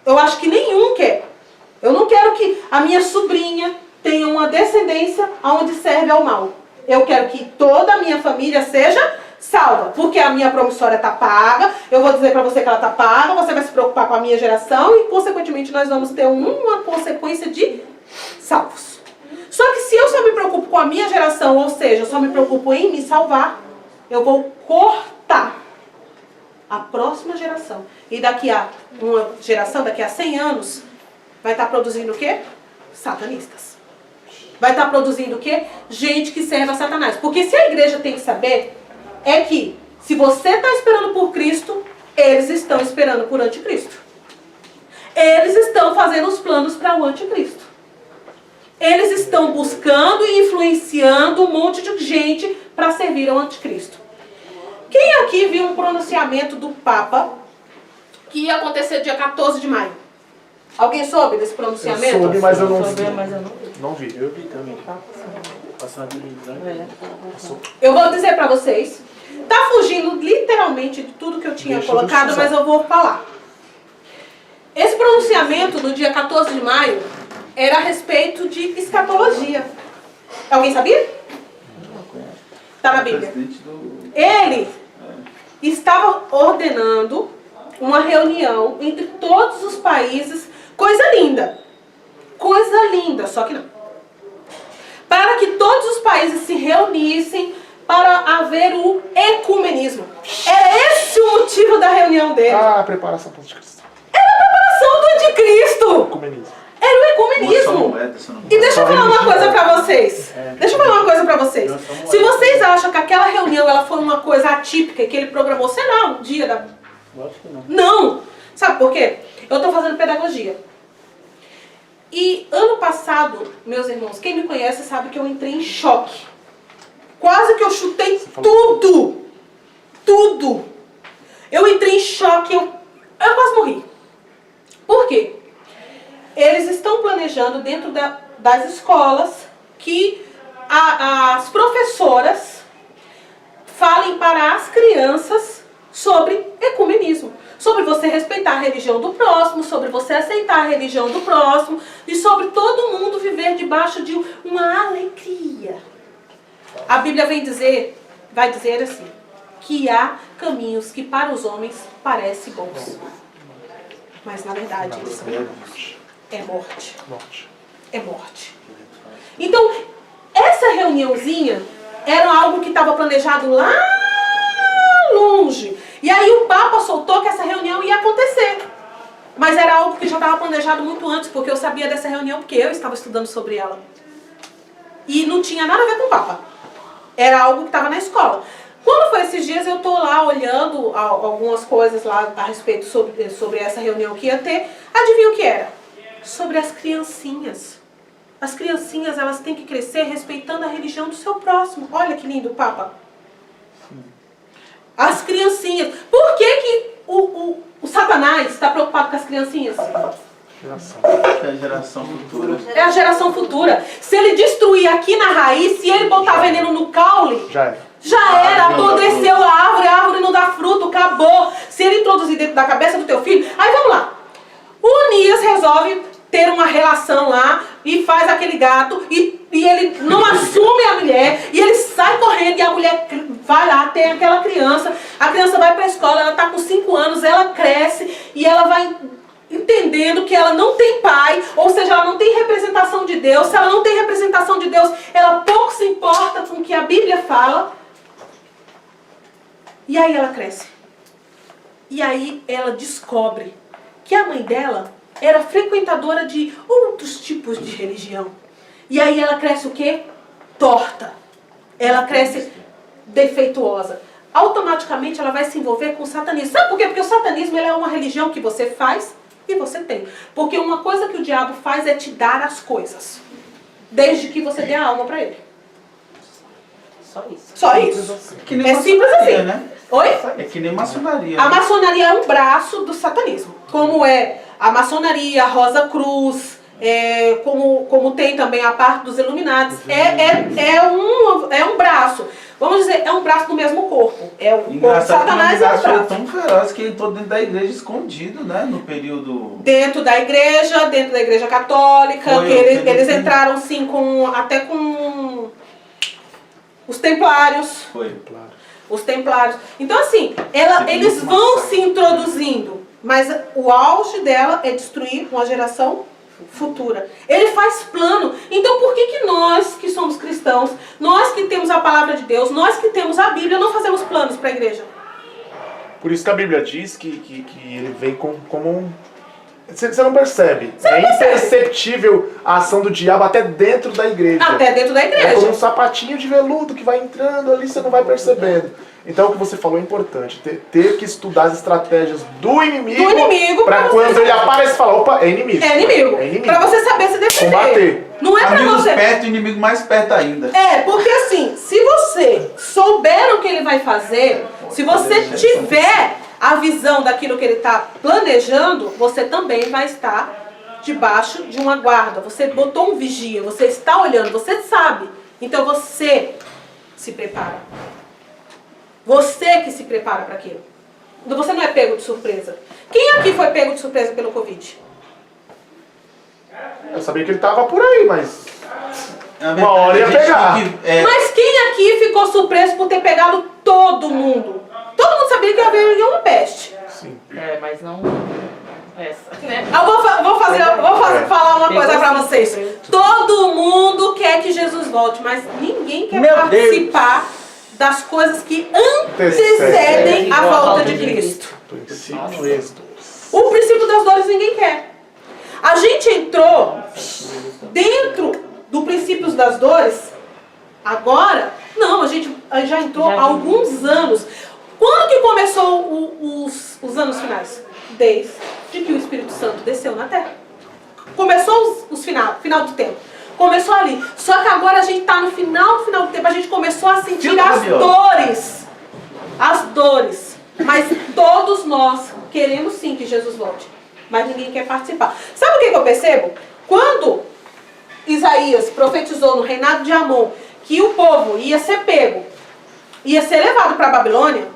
Eu acho que nenhum quer. Eu não quero que a minha sobrinha tenha uma descendência onde serve ao mal. Eu quero que toda a minha família seja salva, porque a minha promissória está paga, eu vou dizer para você que ela está paga, você vai se preocupar com a minha geração e, consequentemente, nós vamos ter uma consequência de salvos. Só que se eu só me preocupo com a minha geração, ou seja, eu só me preocupo em me salvar, eu vou cortar a próxima geração. E daqui a uma geração, daqui a 100 anos, vai estar produzindo o quê? Satanistas. Vai estar produzindo o quê? Gente que serve a Satanás. Porque se a igreja tem que saber, é que se você está esperando por Cristo, eles estão esperando por anticristo. Eles estão fazendo os planos para o anticristo. Eles estão buscando e influenciando um monte de gente para servir ao anticristo. Quem aqui viu um pronunciamento do Papa que ia acontecer dia 14 de maio? Alguém soube desse pronunciamento? Eu soube, mas eu não vi. Mas eu não. Não vi. Eu vi também. Passando ali. Eu vou dizer para vocês. Tá fugindo literalmente de tudo que eu tinha colocado, mas eu vou falar. Esse pronunciamento do dia 14 de maio era a respeito de escatologia. Alguém sabia? Está na Bíblia. Ele estava ordenando uma reunião entre todos os países. Coisa linda. Coisa linda, só que não. Para que todos os países se reunissem para haver o ecumenismo. Era esse o motivo da reunião dele. Ah, a preparação para o anticristo. Era a preparação do anticristo. Ecumenismo. Era o ecumenismo. E deixa eu falar uma coisa pra vocês. Deixa eu falar uma coisa pra vocês. Se vocês acham que aquela reunião ela foi uma coisa atípica, que ele programou, sei lá, um dia da... Lógico que não. Não. Sabe por quê? Eu tô fazendo pedagogia. E ano passado, meus irmãos, quem me conhece sabe que eu entrei em choque. Quase que eu chutei tudo. Tudo. Eu entrei em choque, eu quase morri. Por quê? Eles estão planejando dentro das escolas que as professoras falem para as crianças sobre ecumenismo. Sobre você respeitar a religião do próximo, sobre você aceitar a religião do próximo e sobre todo mundo viver debaixo de uma alegria. A Bíblia vai dizer assim, que há caminhos que para os homens parecem bons. Mas na verdade eles são é morte. É morte. Então, essa reuniãozinha era algo que estava planejado lá longe. E aí o Papa soltou que essa reunião ia acontecer. Mas era algo que já estava planejado muito antes, porque eu sabia dessa reunião, porque eu estava estudando sobre ela. E não tinha nada a ver com o Papa. Era algo que estava na escola. Quando foi esses dias, eu estou lá olhando algumas coisas lá a respeito sobre essa reunião que ia ter. Adivinha o que era? Sobre as criancinhas. As criancinhas, elas têm que crescer respeitando a religião do seu próximo. Olha que lindo, Papa. As criancinhas. Por que o Satanás está preocupado com as criancinhas? É a geração futura. É a geração futura. Se ele destruir aqui na raiz, se ele botar veneno no caule, já era, apodreceu a árvore não dá fruto, acabou. Se ele introduzir dentro da cabeça do teu filho, aí vamos lá. O Onias resolve ter uma relação lá e faz aquele gato e ele não assume a mulher e ele sai correndo e a mulher vai lá, tem aquela criança, a criança vai para a escola, ela está com 5 anos, ela cresce e ela vai entendendo que ela não tem pai, ou seja, ela não tem representação de Deus. Se ela não tem representação de Deus, ela pouco se importa com o que a Bíblia fala. E aí ela cresce. E aí ela descobre que a mãe dela era frequentadora de outros tipos de religião. E aí ela cresce o quê? Torta. Ela cresce defeituosa. automaticamente ela vai se envolver com o satanismo. Sabe por quê? Porque o satanismo ele é uma religião que você faz e você tem. Porque uma coisa que o diabo faz é te dar as coisas. Desde que você dê a alma para ele. Só isso. Só isso. Que nem É simples maçonaria, assim. né? Oi? É que nem maçonaria. A né? maçonaria é um braço do satanismo. Como é a maçonaria, a Rosa Cruz, como tem também a parte dos Illuminati. É um braço. Vamos dizer, é um braço do mesmo corpo. É o corpo de Engraçado que o Satanás e é o Illuminati foi braço. tão feroz que ele entrou dentro da igreja escondido, né? No período... Dentro da igreja católica, Foi, que eu eles acredito. entraram sim até com os templários. Foi. Os templários. Então assim, Teve eles muito vão massacre. se introduzindo, mas o auge dela é destruir uma geração futura. Ele faz plano. Então por que nós que somos cristãos, nós que temos a palavra de Deus, nós que temos a Bíblia, não fazemos planos para a igreja? Por isso que a Bíblia diz que ele vem como um... Você não percebe. É imperceptível a ação do diabo até dentro da igreja. Até dentro da igreja. É como um sapatinho de veludo que vai entrando ali, você não vai percebendo. Então o que você falou é importante. Ter que estudar as estratégias do inimigo pra para você quando saber. ele aparece, falar, opa, é inimigo. É inimigo. É inimigo. Pra você saber se defender. Combater. Não é pra Amigos você. perto, inimigo mais perto ainda. Porque assim, se você souber o que ele vai fazer, se você tiver a visão daquilo que ele está planejando, você também vai estar debaixo de uma guarda. Você botou um vigia, você está olhando, você sabe. Então você se prepara. Você que se prepara para aquilo. Então você não é pego de surpresa. Quem aqui foi pego de surpresa pelo Covid? Eu sabia que ele tava por aí, mas... Na Uma hora ia a gente pegar. tem que- Mas quem aqui ficou surpreso por ter pegado todo mundo? Todo mundo sabia que ia haver uma peste. Sim. É, mas não essa, né? Eu vou falar uma coisa pra vocês. Surpresa. Todo mundo quer que Jesus volte, mas ninguém quer Meu participar das coisas que antecedem a volta de Cristo. Princípio êxito. O princípio das dores ninguém quer. A gente entrou dentro do princípio das dores, agora, não, a gente já entrou há alguns anos. Quando que começou os anos finais? Desde que o Espírito Santo desceu na Terra. Começou os final do tempo. Começou ali. Só que agora a gente está no final do tempo. A gente começou a sentir as dores. As dores. Mas todos nós queremos sim que Jesus volte. Mas ninguém quer participar. Sabe o que eu percebo? Quando Isaías profetizou no reinado de Amon que o povo ia ser pego, ia ser levado para a Babilônia,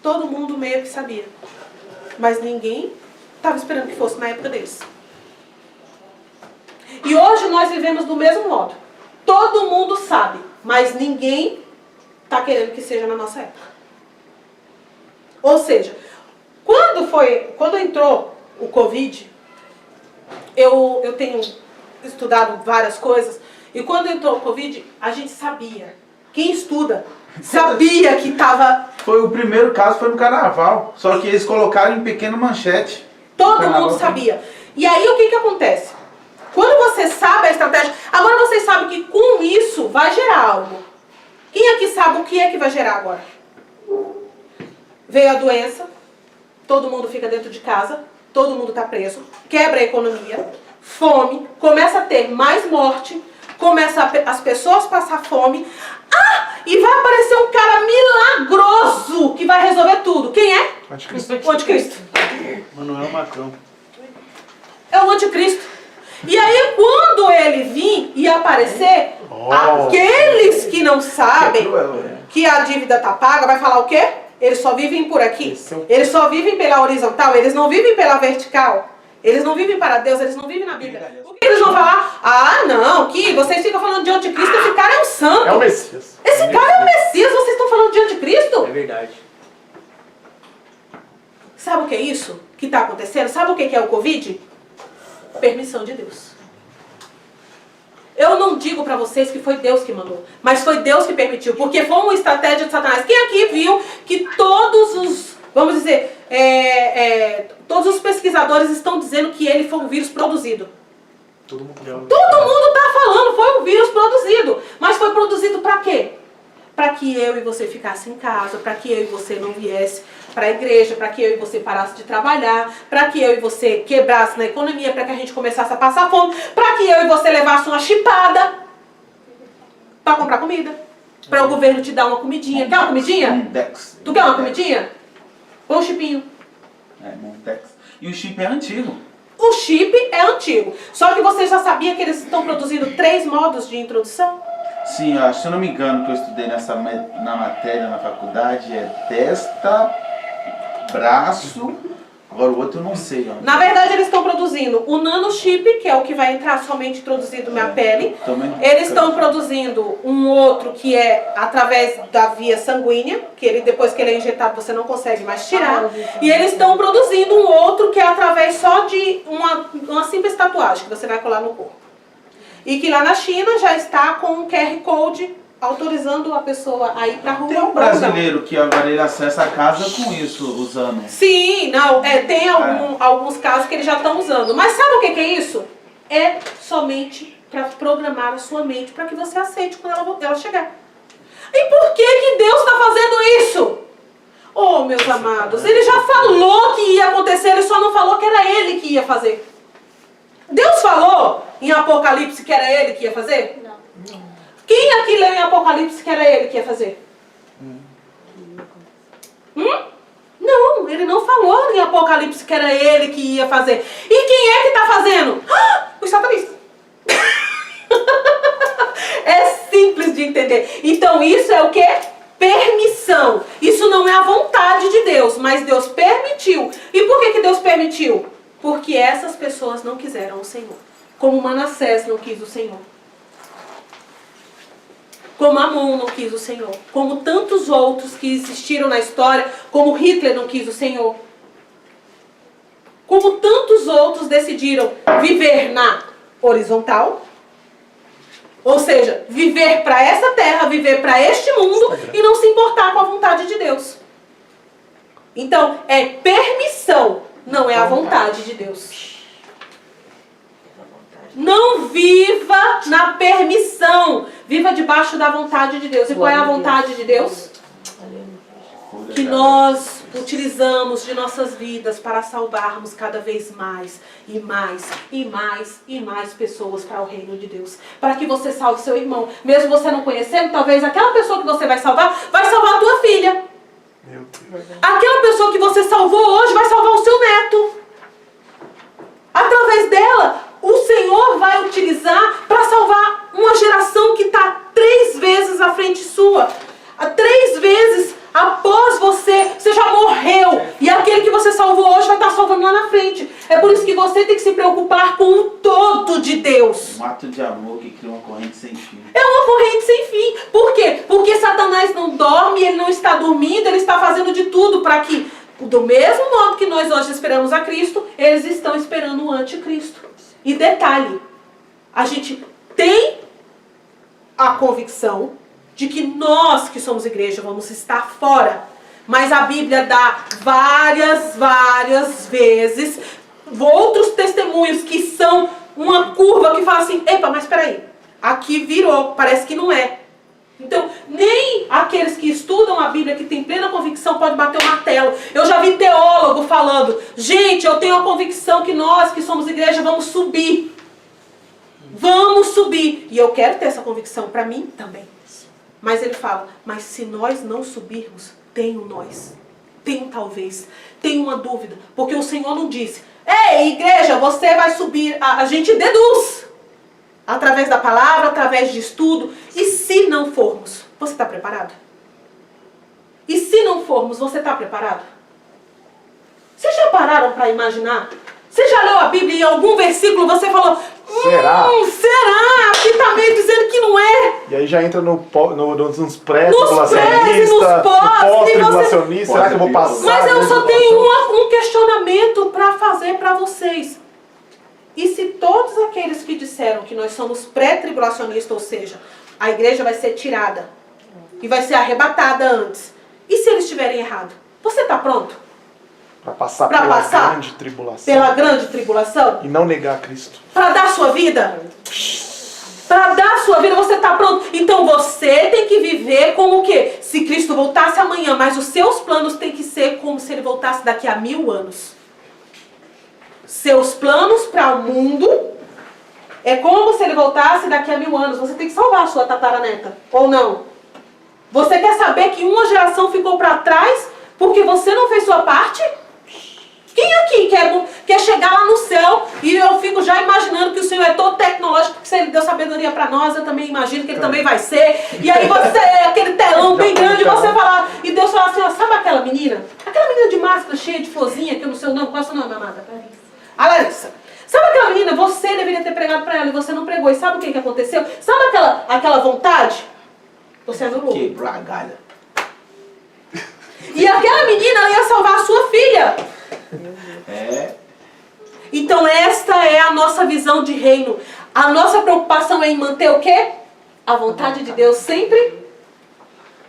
todo mundo meio que sabia. Mas ninguém estava esperando que fosse na época deles. E hoje nós vivemos do mesmo modo. Todo mundo sabe, mas ninguém está querendo que seja na nossa época. Ou seja, quando entrou o Covid, eu tenho estudado várias coisas, e quando entrou o Covid, a gente sabia. Quem estuda sabia que estava... Foi o primeiro caso, foi no carnaval. Só que eles colocaram em pequena manchete. Todo Carnaval mundo sabia. E aí o que acontece? Quando você sabe a estratégia... Agora vocês sabem que com isso vai gerar algo. Quem aqui sabe o que é que vai gerar agora? Veio a doença, todo mundo fica dentro de casa, todo mundo está preso, quebra a economia, fome, começa a ter mais morte, começa as pessoas a passar fome. E vai aparecer um cara milagroso que vai resolver tudo. Quem é? Anticristo. O anticristo. Manuel Macron. É o anticristo. E aí quando ele vir e aparecer, aqueles que não sabem que a dívida está paga, vai falar o quê? Eles só vivem por aqui. Eles só vivem pela horizontal, eles não vivem pela vertical. Eles não vivem para Deus, eles não vivem na Bíblia. Por que eles vão falar? Não, que vocês ficam falando de anticristo, esse cara é um santo. É o Messias. Esse cara é o Messias, vocês estão falando de anticristo? É verdade. Sabe o que é isso que está acontecendo? Sabe o que é o Covid? Permissão de Deus. Eu não digo para vocês que foi Deus que mandou, mas foi Deus que permitiu, porque foi uma estratégia de Satanás. Quem aqui viu que todos os, vamos dizer, todos os pesquisadores estão dizendo que ele foi um vírus produzido? Todo mundo. Todo mundo está falando, foi um vírus produzido. Mas foi produzido para quê? para que eu e você ficasse em casa, para que eu e você não viesse para a igreja, para que eu e você parasse de trabalhar, para que eu e você quebrasse na economia, para que a gente começasse a passar fome, para que eu e você levasse uma chipada para comprar comida, para o governo te dar uma comidinha. Quer uma comidinha? Montex. Tu quer uma comidinha? Põe um chipinho. Montex. E o chip é antigo. O chip é antigo. Só que você já sabia que eles estão produzindo 3 modos de introdução? Sim, se eu não me engano, que eu estudei na matéria na faculdade é testa, braço, agora o outro eu não sei. Ó. Na verdade, eles estão produzindo o nanochip, que é o que vai entrar somente introduzido na pele. Também. Eles estão produzindo um outro que é através da via sanguínea, que ele, depois que ele é injetado você não consegue mais tirar. E eles estão produzindo um outro que é através só de uma simples tatuagem que você vai colar no corpo. E que lá na China já está com um QR Code autorizando a pessoa a ir para a rua. Tem um brasileiro que agora ele acessa a casa com isso, usando. Sim, não, tem alguns casos que eles já estão usando. Mas sabe o que é isso? É somente para programar a sua mente para que você aceite quando ela chegar. E por que Deus está fazendo isso? Oh, meus amados, ele já falou que ia acontecer, ele só não falou que era ele que ia fazer. Deus falou em Apocalipse que era ele que ia fazer? Não. Quem aqui leu em Apocalipse que era ele que ia fazer? Não, ele não falou em Apocalipse que era ele que ia fazer. E quem é que está fazendo? Os satanistas. É simples de entender. Então isso é o que? Permissão. Isso não é a vontade de Deus, mas Deus permitiu. E por que Deus permitiu? Porque essas pessoas não quiseram o Senhor. Como Manassés não quis o Senhor. Como Amon não quis o Senhor. Como tantos outros que existiram na história, como Hitler não quis o Senhor. Como tantos outros decidiram viver na horizontal. Ou seja, viver para essa terra, viver para este mundo e não se importar com a vontade de Deus. Então, é permissão, não é a vontade de Deus. Não viva na permissão. Viva debaixo da vontade de Deus. E qual é a vontade de Deus? Que nós utilizamos de nossas vidas para salvarmos cada vez mais e mais e mais e mais pessoas para o reino de Deus. Para que você salve seu irmão. Mesmo você não conhecendo, talvez aquela pessoa que você vai salvar a tua filha. Meu Deus. Aquela pessoa que você salvou hoje vai salvar o seu neto. Através dela, o Senhor vai utilizar para salvar uma geração que está 3 vezes à frente sua. 3 vezes após você já morreu. E aquele que você salvou hoje vai estar salvando lá na frente. É por isso que você tem que se preocupar com o todo de Deus. Um ato de amor que cria uma corrente sem fim. É uma corrente sem fim. Por quê? Porque Satanás não dorme, ele não está dormindo, ele está fazendo de tudo para que, do mesmo modo que nós hoje esperamos a Cristo, eles estão esperando o anticristo. E detalhe, a gente tem a convicção de que nós que somos igreja vamos estar fora. Mas a Bíblia dá várias vezes outros testemunhos que são uma curva que fala assim, epa, mas espera aí, aqui virou, parece que não é. Então, nem aqueles que estudam a Bíblia, que têm plena convicção, podem bater o martelo. Eu já vi teólogo falando, gente, eu tenho a convicção que nós que somos igreja vamos subir. Vamos subir. E eu quero ter essa convicção para mim também. Mas ele fala, mas se nós não subirmos, tem um nós. Tem um talvez. Tem uma dúvida. Porque o Senhor não disse, ei, igreja, você vai subir. A gente deduz. Através da palavra, através de estudo. E se não formos, você está preparado? E se não formos, você está preparado? Vocês já pararam para imaginar? Você já leu a Bíblia e em algum versículo você falou, será? Será? Aqui está meio dizendo que não é. E aí já entra nos Nos pré-tribulacionistas, nos no pós-tribulacionista. você... Será que eu vou passar? Mas eu só tribulação? tenho um questionamento para fazer para vocês. E se todos aqueles que disseram que nós somos pré-tribulacionistas, ou seja, a igreja vai ser tirada e vai ser arrebatada antes, e se eles estiverem errados? Você está pronto? Para passar pela grande tribulação. Pela grande tribulação? E não negar Cristo. Para dar sua vida? Para dar sua vida, você está pronto? Então você tem que viver como o quê? voltasse amanhã, mas os seus planos têm que ser como se ele voltasse daqui a 1000 anos. Seus planos para o mundo é como se ele voltasse daqui a 1000 anos. Você tem que salvar a sua tataraneta, ou não? Você quer saber que uma geração ficou para trás porque você não fez sua parte? Quem aqui quer chegar lá no céu? E eu fico já imaginando que o Senhor é todo tecnológico, porque se Ele deu sabedoria para nós, eu também imagino que Ele também vai ser. E aí você, aquele telão bem grande, você fala, e Deus fala assim, ó, sabe aquela menina? Aquela menina de máscara cheia de florzinha, que eu não sei o nome, qual é o seu nome, amada? A Larissa. Sabe aquela menina, você deveria ter pregado para ela e você não pregou. E sabe o que aconteceu? Sabe aquela vontade? Você anulou. Quebrou a galha. E aquela menina, ela ia salvar a sua filha. É. Então esta é a nossa visão de reino. A nossa preocupação é em manter o quê? A vontade de Deus sempre.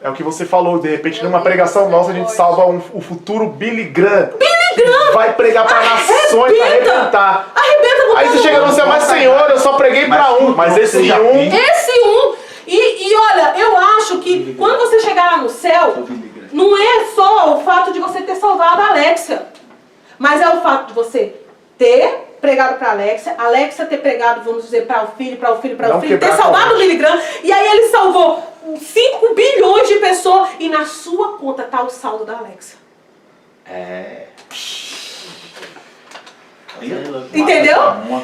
É o que você falou, de repente numa pregação nossa a gente salva o futuro Billy Graham. Billy Graham! Vai pregar para nações, para arrebentar. Arrebenta com Aí você todo chega mundo. no céu, mas Senhor, eu só preguei para um. Mas esse um... Esse um. E olha, eu acho que quando você chegar lá no céu, não é só o fato de você ter salvado a Alexia. Mas é o fato de você ter pregado para a Alexia ter pregado, vamos dizer, para o filho, ter salvado o Billy Graham, e aí ele salvou 5 bilhões de pessoas, e na sua conta está o saldo da Alexia. É. Entendeu?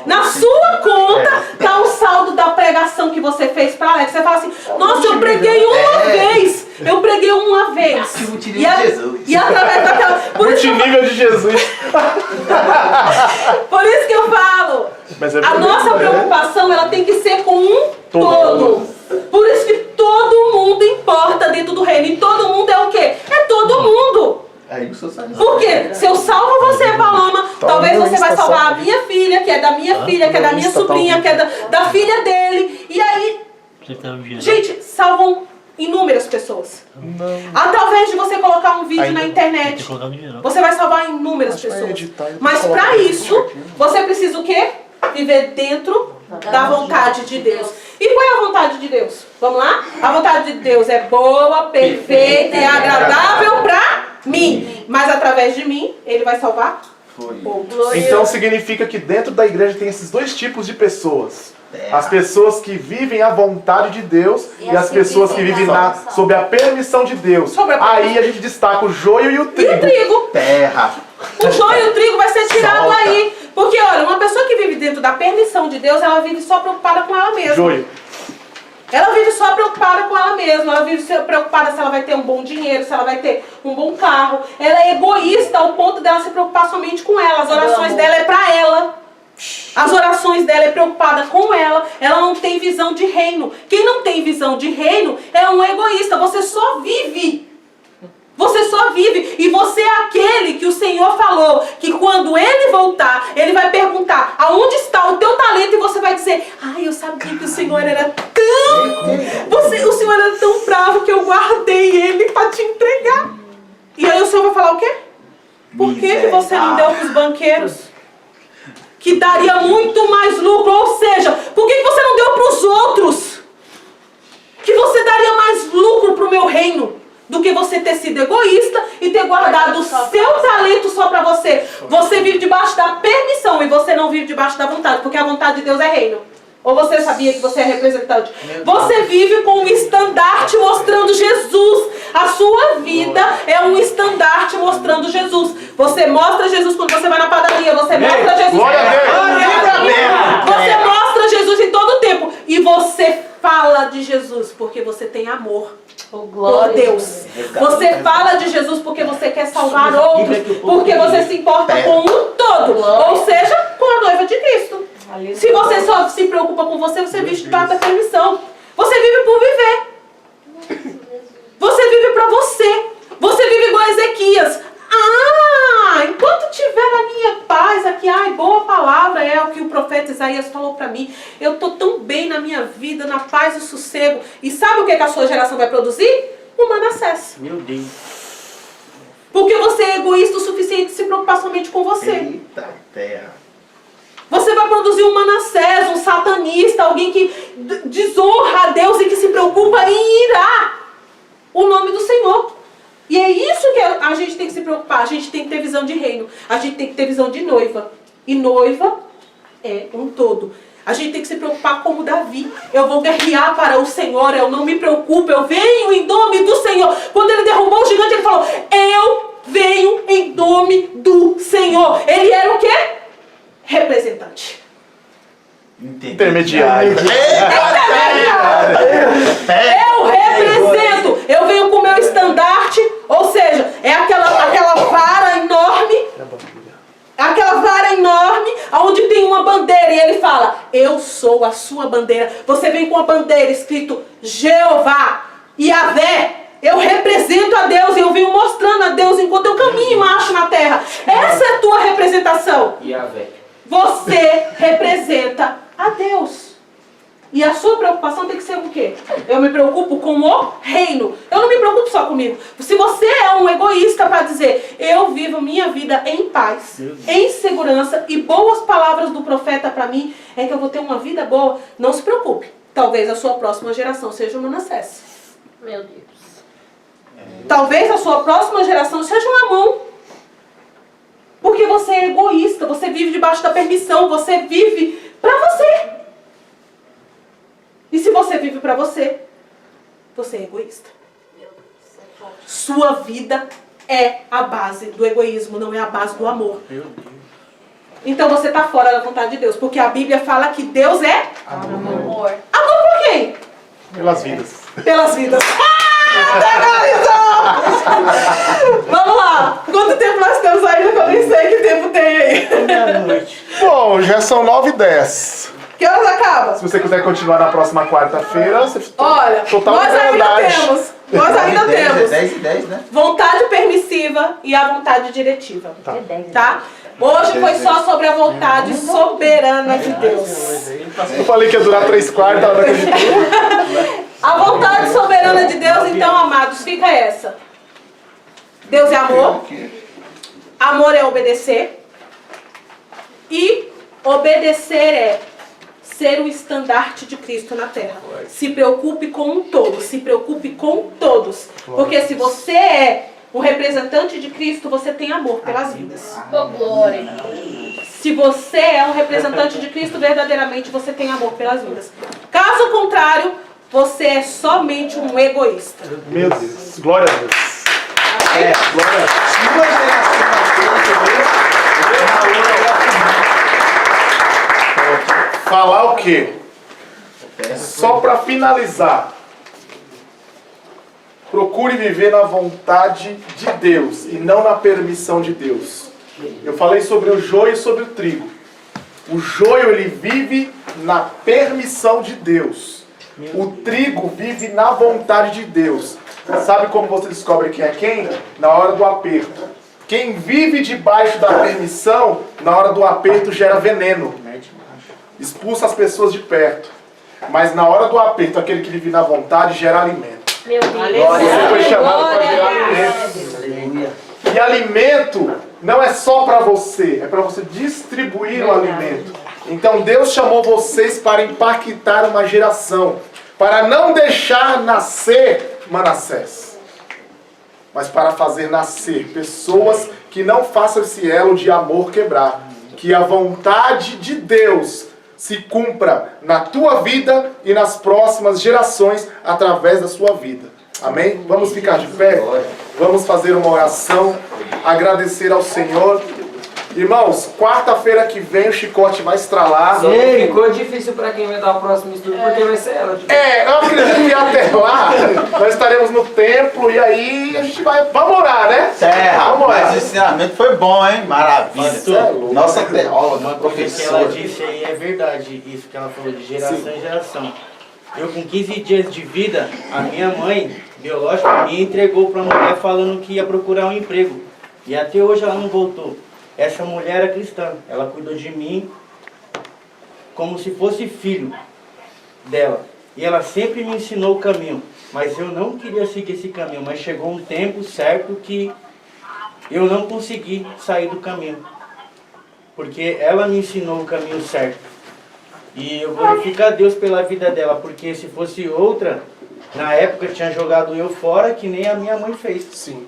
Na sua conta está o saldo da pregação que você fez para a Alexia. Você fala assim, nossa, eu preguei uma vez. Eu preguei uma vez. E através daquela... Multinível de Jesus. Por isso que eu falo, a nossa preocupação ela tem que ser com um todo. Por isso que todo mundo importa dentro do reino. E todo mundo é o quê? É todo mundo. Por quê? Se eu salvo você, Paloma, talvez você vai salvar a minha filha, que é da minha filha, que é da minha sobrinha, que é da filha dele. E aí, gente, salvam inúmeras pessoas. Através de você colocar um vídeo na internet, você vai salvar inúmeras pessoas. Mas para isso, você precisa o quê? Viver dentro da vontade de Deus. E qual é a vontade de Deus? Vamos lá? A vontade de Deus é boa, perfeita e agradável para mim. Mas através de mim, Ele vai salvar outros. Então significa que dentro da igreja tem esses dois tipos de pessoas. As pessoas que vivem a vontade de Deus e as pessoas que vivem sob a permissão de Deus. Aí a gente destaca o joio e o trigo. E o trigo. Terra. O joio e o trigo vai ser tirado aí. Porque, olha, uma pessoa que vive dentro da permissão de Deus, ela vive só preocupada com ela mesma. Joio. Ela vive só preocupada com ela mesma. Ela vive preocupada se ela vai ter um bom dinheiro, se ela vai ter um bom carro. Ela é egoísta ao ponto dela se preocupar somente com ela. As orações dela é pra ela. As orações dela é preocupada com ela. Ela não tem visão de reino. Quem não tem visão de reino é um egoísta. Você só vive. Você só vive. E você é aquele que o Senhor falou que quando Ele voltar, Ele vai perguntar aonde está o teu talento, e você vai dizer, ai, eu sabia que o Senhor era tão... o Senhor era tão bravo que eu guardei Ele para te entregar. E aí o Senhor vai falar o quê? Por que você não deu para os banqueiros? Que daria muito mais lucro. Ou seja, por que você não deu para os outros? Que você daria mais lucro para o meu reino do que você ter sido egoísta e ter guardado o seu talento só para você. Você vive debaixo da permissão e você não vive debaixo da vontade, porque a vontade de Deus é reino. Ou você sabia que você é representante? Você vive com um estandarte mostrando Jesus. A sua vida é um estandarte mostrando Jesus. Você mostra Jesus quando você vai na padaria. Você mostra Jesus. Você mostra Jesus em todo o tempo. E você fala de Jesus porque você tem amor por Deus. Você fala de Jesus porque você quer salvar outros. Porque você se importa com um todo. Ou seja, com a noiva de Cristo. Se você só se preocupa com você, você vive debaixo da permissão. Você vive por viver. Você vive para você. Você vive igual a Ezequias. Enquanto tiver na minha paz aqui, boa palavra é o que o profeta Isaías falou para mim. Eu estou tão bem na minha vida, na paz e sossego. E sabe o que a sua geração vai produzir? Um Manassés. Meu Deus. Porque você é egoísta o suficiente de se preocupar somente com você. Eita terra. Você vai produzir um Manassés, um satanista, alguém que desonra a Deus e que se preocupa em irar o nome do Senhor. tem que se preocupar? A gente tem que ter visão de reino. A gente tem que ter visão de noiva. E noiva é um todo. A gente tem que se preocupar como Davi. Eu vou guerrear para o Senhor, eu não me preocupo, eu venho em nome do Senhor. Quando ele derrubou o gigante, ele falou, eu venho em nome do Senhor. Ele era o quê? Representante. Intermediário. Eu represento. Eu venho com o meu estandarte, ou seja, é aquela vara enorme. Aquela vara enorme, onde tem uma bandeira, e ele fala, eu sou a sua bandeira. Você vem com a bandeira escrito Jeová, Yahvé. Eu represento a Deus, e eu venho mostrando a Deus enquanto eu caminho e marcho na terra. Essa é a tua representação. Yahvé. Você representa a Deus. E a sua preocupação tem que ser o quê? Eu me preocupo com o reino. Eu não me preocupo só comigo. Se você é um egoísta para dizer, eu vivo minha vida em paz, em segurança, e boas palavras do profeta para mim, é que eu vou ter uma vida boa, não se preocupe. Talvez a sua próxima geração seja uma Manassés. Meu Deus. Talvez a sua próxima geração seja um Amon. Porque você é egoísta, você vive debaixo da permissão, você vive para você. E se você vive para você, você é egoísta. Sua vida é a base do egoísmo, não é a base do amor. Então você está fora da vontade de Deus, porque a Bíblia fala que Deus é amor. Amor por quem? Pelas vidas. Pelas vidas. Vamos lá. Quanto tempo nós temos ainda? Que eu nem sei que tempo tem aí. Bom, já são 9h10. Que horas acaba? Se você quiser continuar na próxima quarta-feira, você Olha, total nós ainda liberdade. temos. Nós ainda temos. 10 né? Vontade permissiva e a vontade diretiva. Tá? Hoje foi só sobre a vontade soberana de Deus. Eu falei que ia durar 3/4, ela não acreditou. A vontade soberana de Deus, então, amados, fica essa. Deus é amor. Amor é obedecer. E obedecer é ser o estandarte de Cristo na terra. Se preocupe com um todo. Se preocupe com todos. Porque se você é um representante de Cristo, você tem amor pelas vidas. Oh, glória. Se você é um representante de Cristo, verdadeiramente você tem amor pelas vidas. Caso contrário, você é somente um egoísta. Meu Deus, glória a Deus. Glória a Deus. Sua geração Falar o quê? Só para finalizar. Procure viver na vontade de Deus e não na permissão de Deus. Eu falei sobre o joio e sobre o trigo. O joio, ele vive na permissão de Deus. O trigo vive na vontade de Deus. Sabe como você descobre quem é quem? Na hora do aperto. Quem vive debaixo da permissão, na hora do aperto gera veneno. Expulsa as pessoas de perto. Mas na hora do aperto, aquele que vive na vontade gera alimento. Meu Deus. Você foi chamado para gerar alimento. E alimento não é só para você, é para você distribuir o alimento. Então Deus chamou vocês para impactar uma geração, para não deixar nascer Manassés, mas para fazer nascer pessoas que não façam esse elo de amor quebrar. Que a vontade de Deus se cumpra na tua vida e nas próximas gerações através da sua vida. Amém? Vamos ficar de pé? Vamos fazer uma oração, agradecer ao Senhor. Irmãos, quarta-feira que vem o chicote vai estralar. Só ficou difícil pra quem vai dar o próximo estudo, porque vai ser ela. Eu acredito que até lá nós estaremos no templo e aí a gente vai. Vamos orar, né? Vamos orar. Mas o ensinamento foi bom, hein? Maravilha. Pastor, Nossa teóloga, uma coisa que ela professora. disse aí é verdade, isso que ela falou de geração em geração. Eu com 15 dias de vida, a minha mãe biológica me entregou para uma mulher falando que ia procurar um emprego. E até hoje ela não voltou. Essa mulher era cristã, ela cuidou de mim como se fosse filho dela. E ela sempre me ensinou o caminho, mas eu não queria seguir esse caminho. Mas chegou um tempo certo que eu não consegui sair do caminho, porque ela me ensinou o caminho certo. E eu glorifico a Deus pela vida dela, porque se fosse outra, na época tinha jogado eu fora, que nem a minha mãe fez. Sim.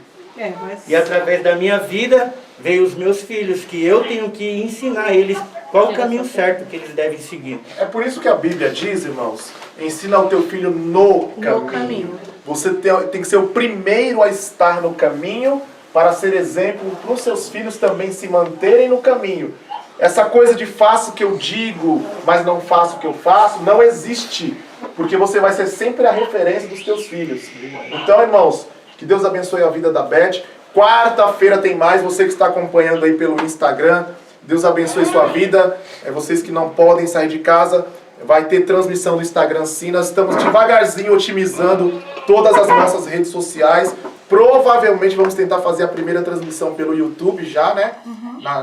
E através da minha vida, veio os meus filhos, que eu tenho que ensinar eles qual o caminho certo que eles devem seguir. É por isso que a Bíblia diz, irmãos, ensina o teu filho no caminho. Você tem que ser o primeiro a estar no caminho para ser exemplo para os seus filhos também se manterem no caminho. Essa coisa de faço o que eu digo, mas não faço o que eu faço, não existe. Porque você vai ser sempre a referência dos teus filhos. Então, irmãos, que Deus abençoe a vida da Beth. Quarta-feira tem mais, você que está acompanhando aí pelo Instagram. Deus abençoe sua vida. Vocês que não podem sair de casa, vai ter transmissão no Instagram sim. Nós estamos devagarzinho otimizando todas as nossas redes sociais. Provavelmente vamos tentar fazer a primeira transmissão pelo YouTube já, né?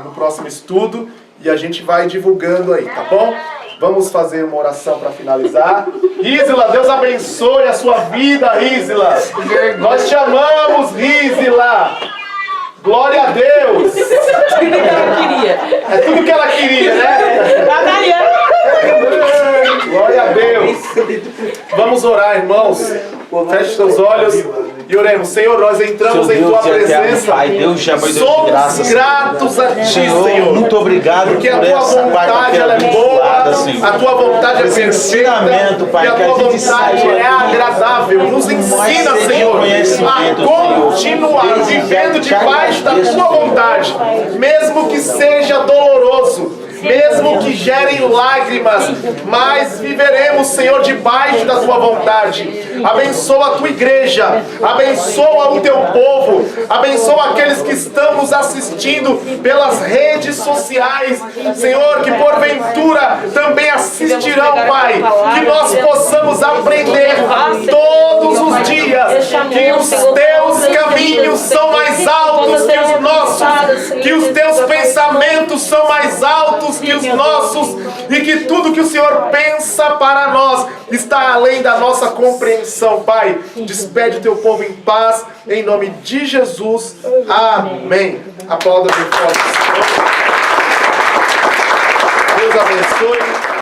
No próximo estudo. E a gente vai divulgando aí, tá bom? Vamos fazer uma oração para finalizar. Rízila, Deus abençoe a sua vida, Rízila. Nós te amamos, Rízila. Glória a Deus. Tudo que ela queria. É tudo que ela queria, né? A Dariana. Glória a Deus. Vamos orar, irmãos. Feche seus olhos e oremos. Senhor, nós entramos em Tua presença. Pai, Deus te abençoe. Somos gratos a Ti, Senhor. Muito obrigado porque a por Tua essa vontade ela é boa, a Tua vontade é perfeita, Pai, e a Tua vontade é agradável. Nos ensina, Senhor, a continuar vivendo debaixo da Tua vontade, mesmo que seja doloroso, mesmo que gerem lágrimas, mas viveremos, Senhor, debaixo da Tua vontade. Abençoa a Tua igreja, abençoa o Teu povo, abençoa aqueles que estão nos assistindo pelas redes sociais, Senhor, que porventura também assistirão, Pai, que nós possamos aprender todos os dias que os Teus caminhos são mais altos que os nossos, que os Teus pensamentos são mais altos que os nossos, e que tudo que o Senhor pensa para nós está além da nossa compreensão, Pai. Despede o Teu povo em paz, em nome de Jesus. Amém. Aplauda bem forte. Deus abençoe.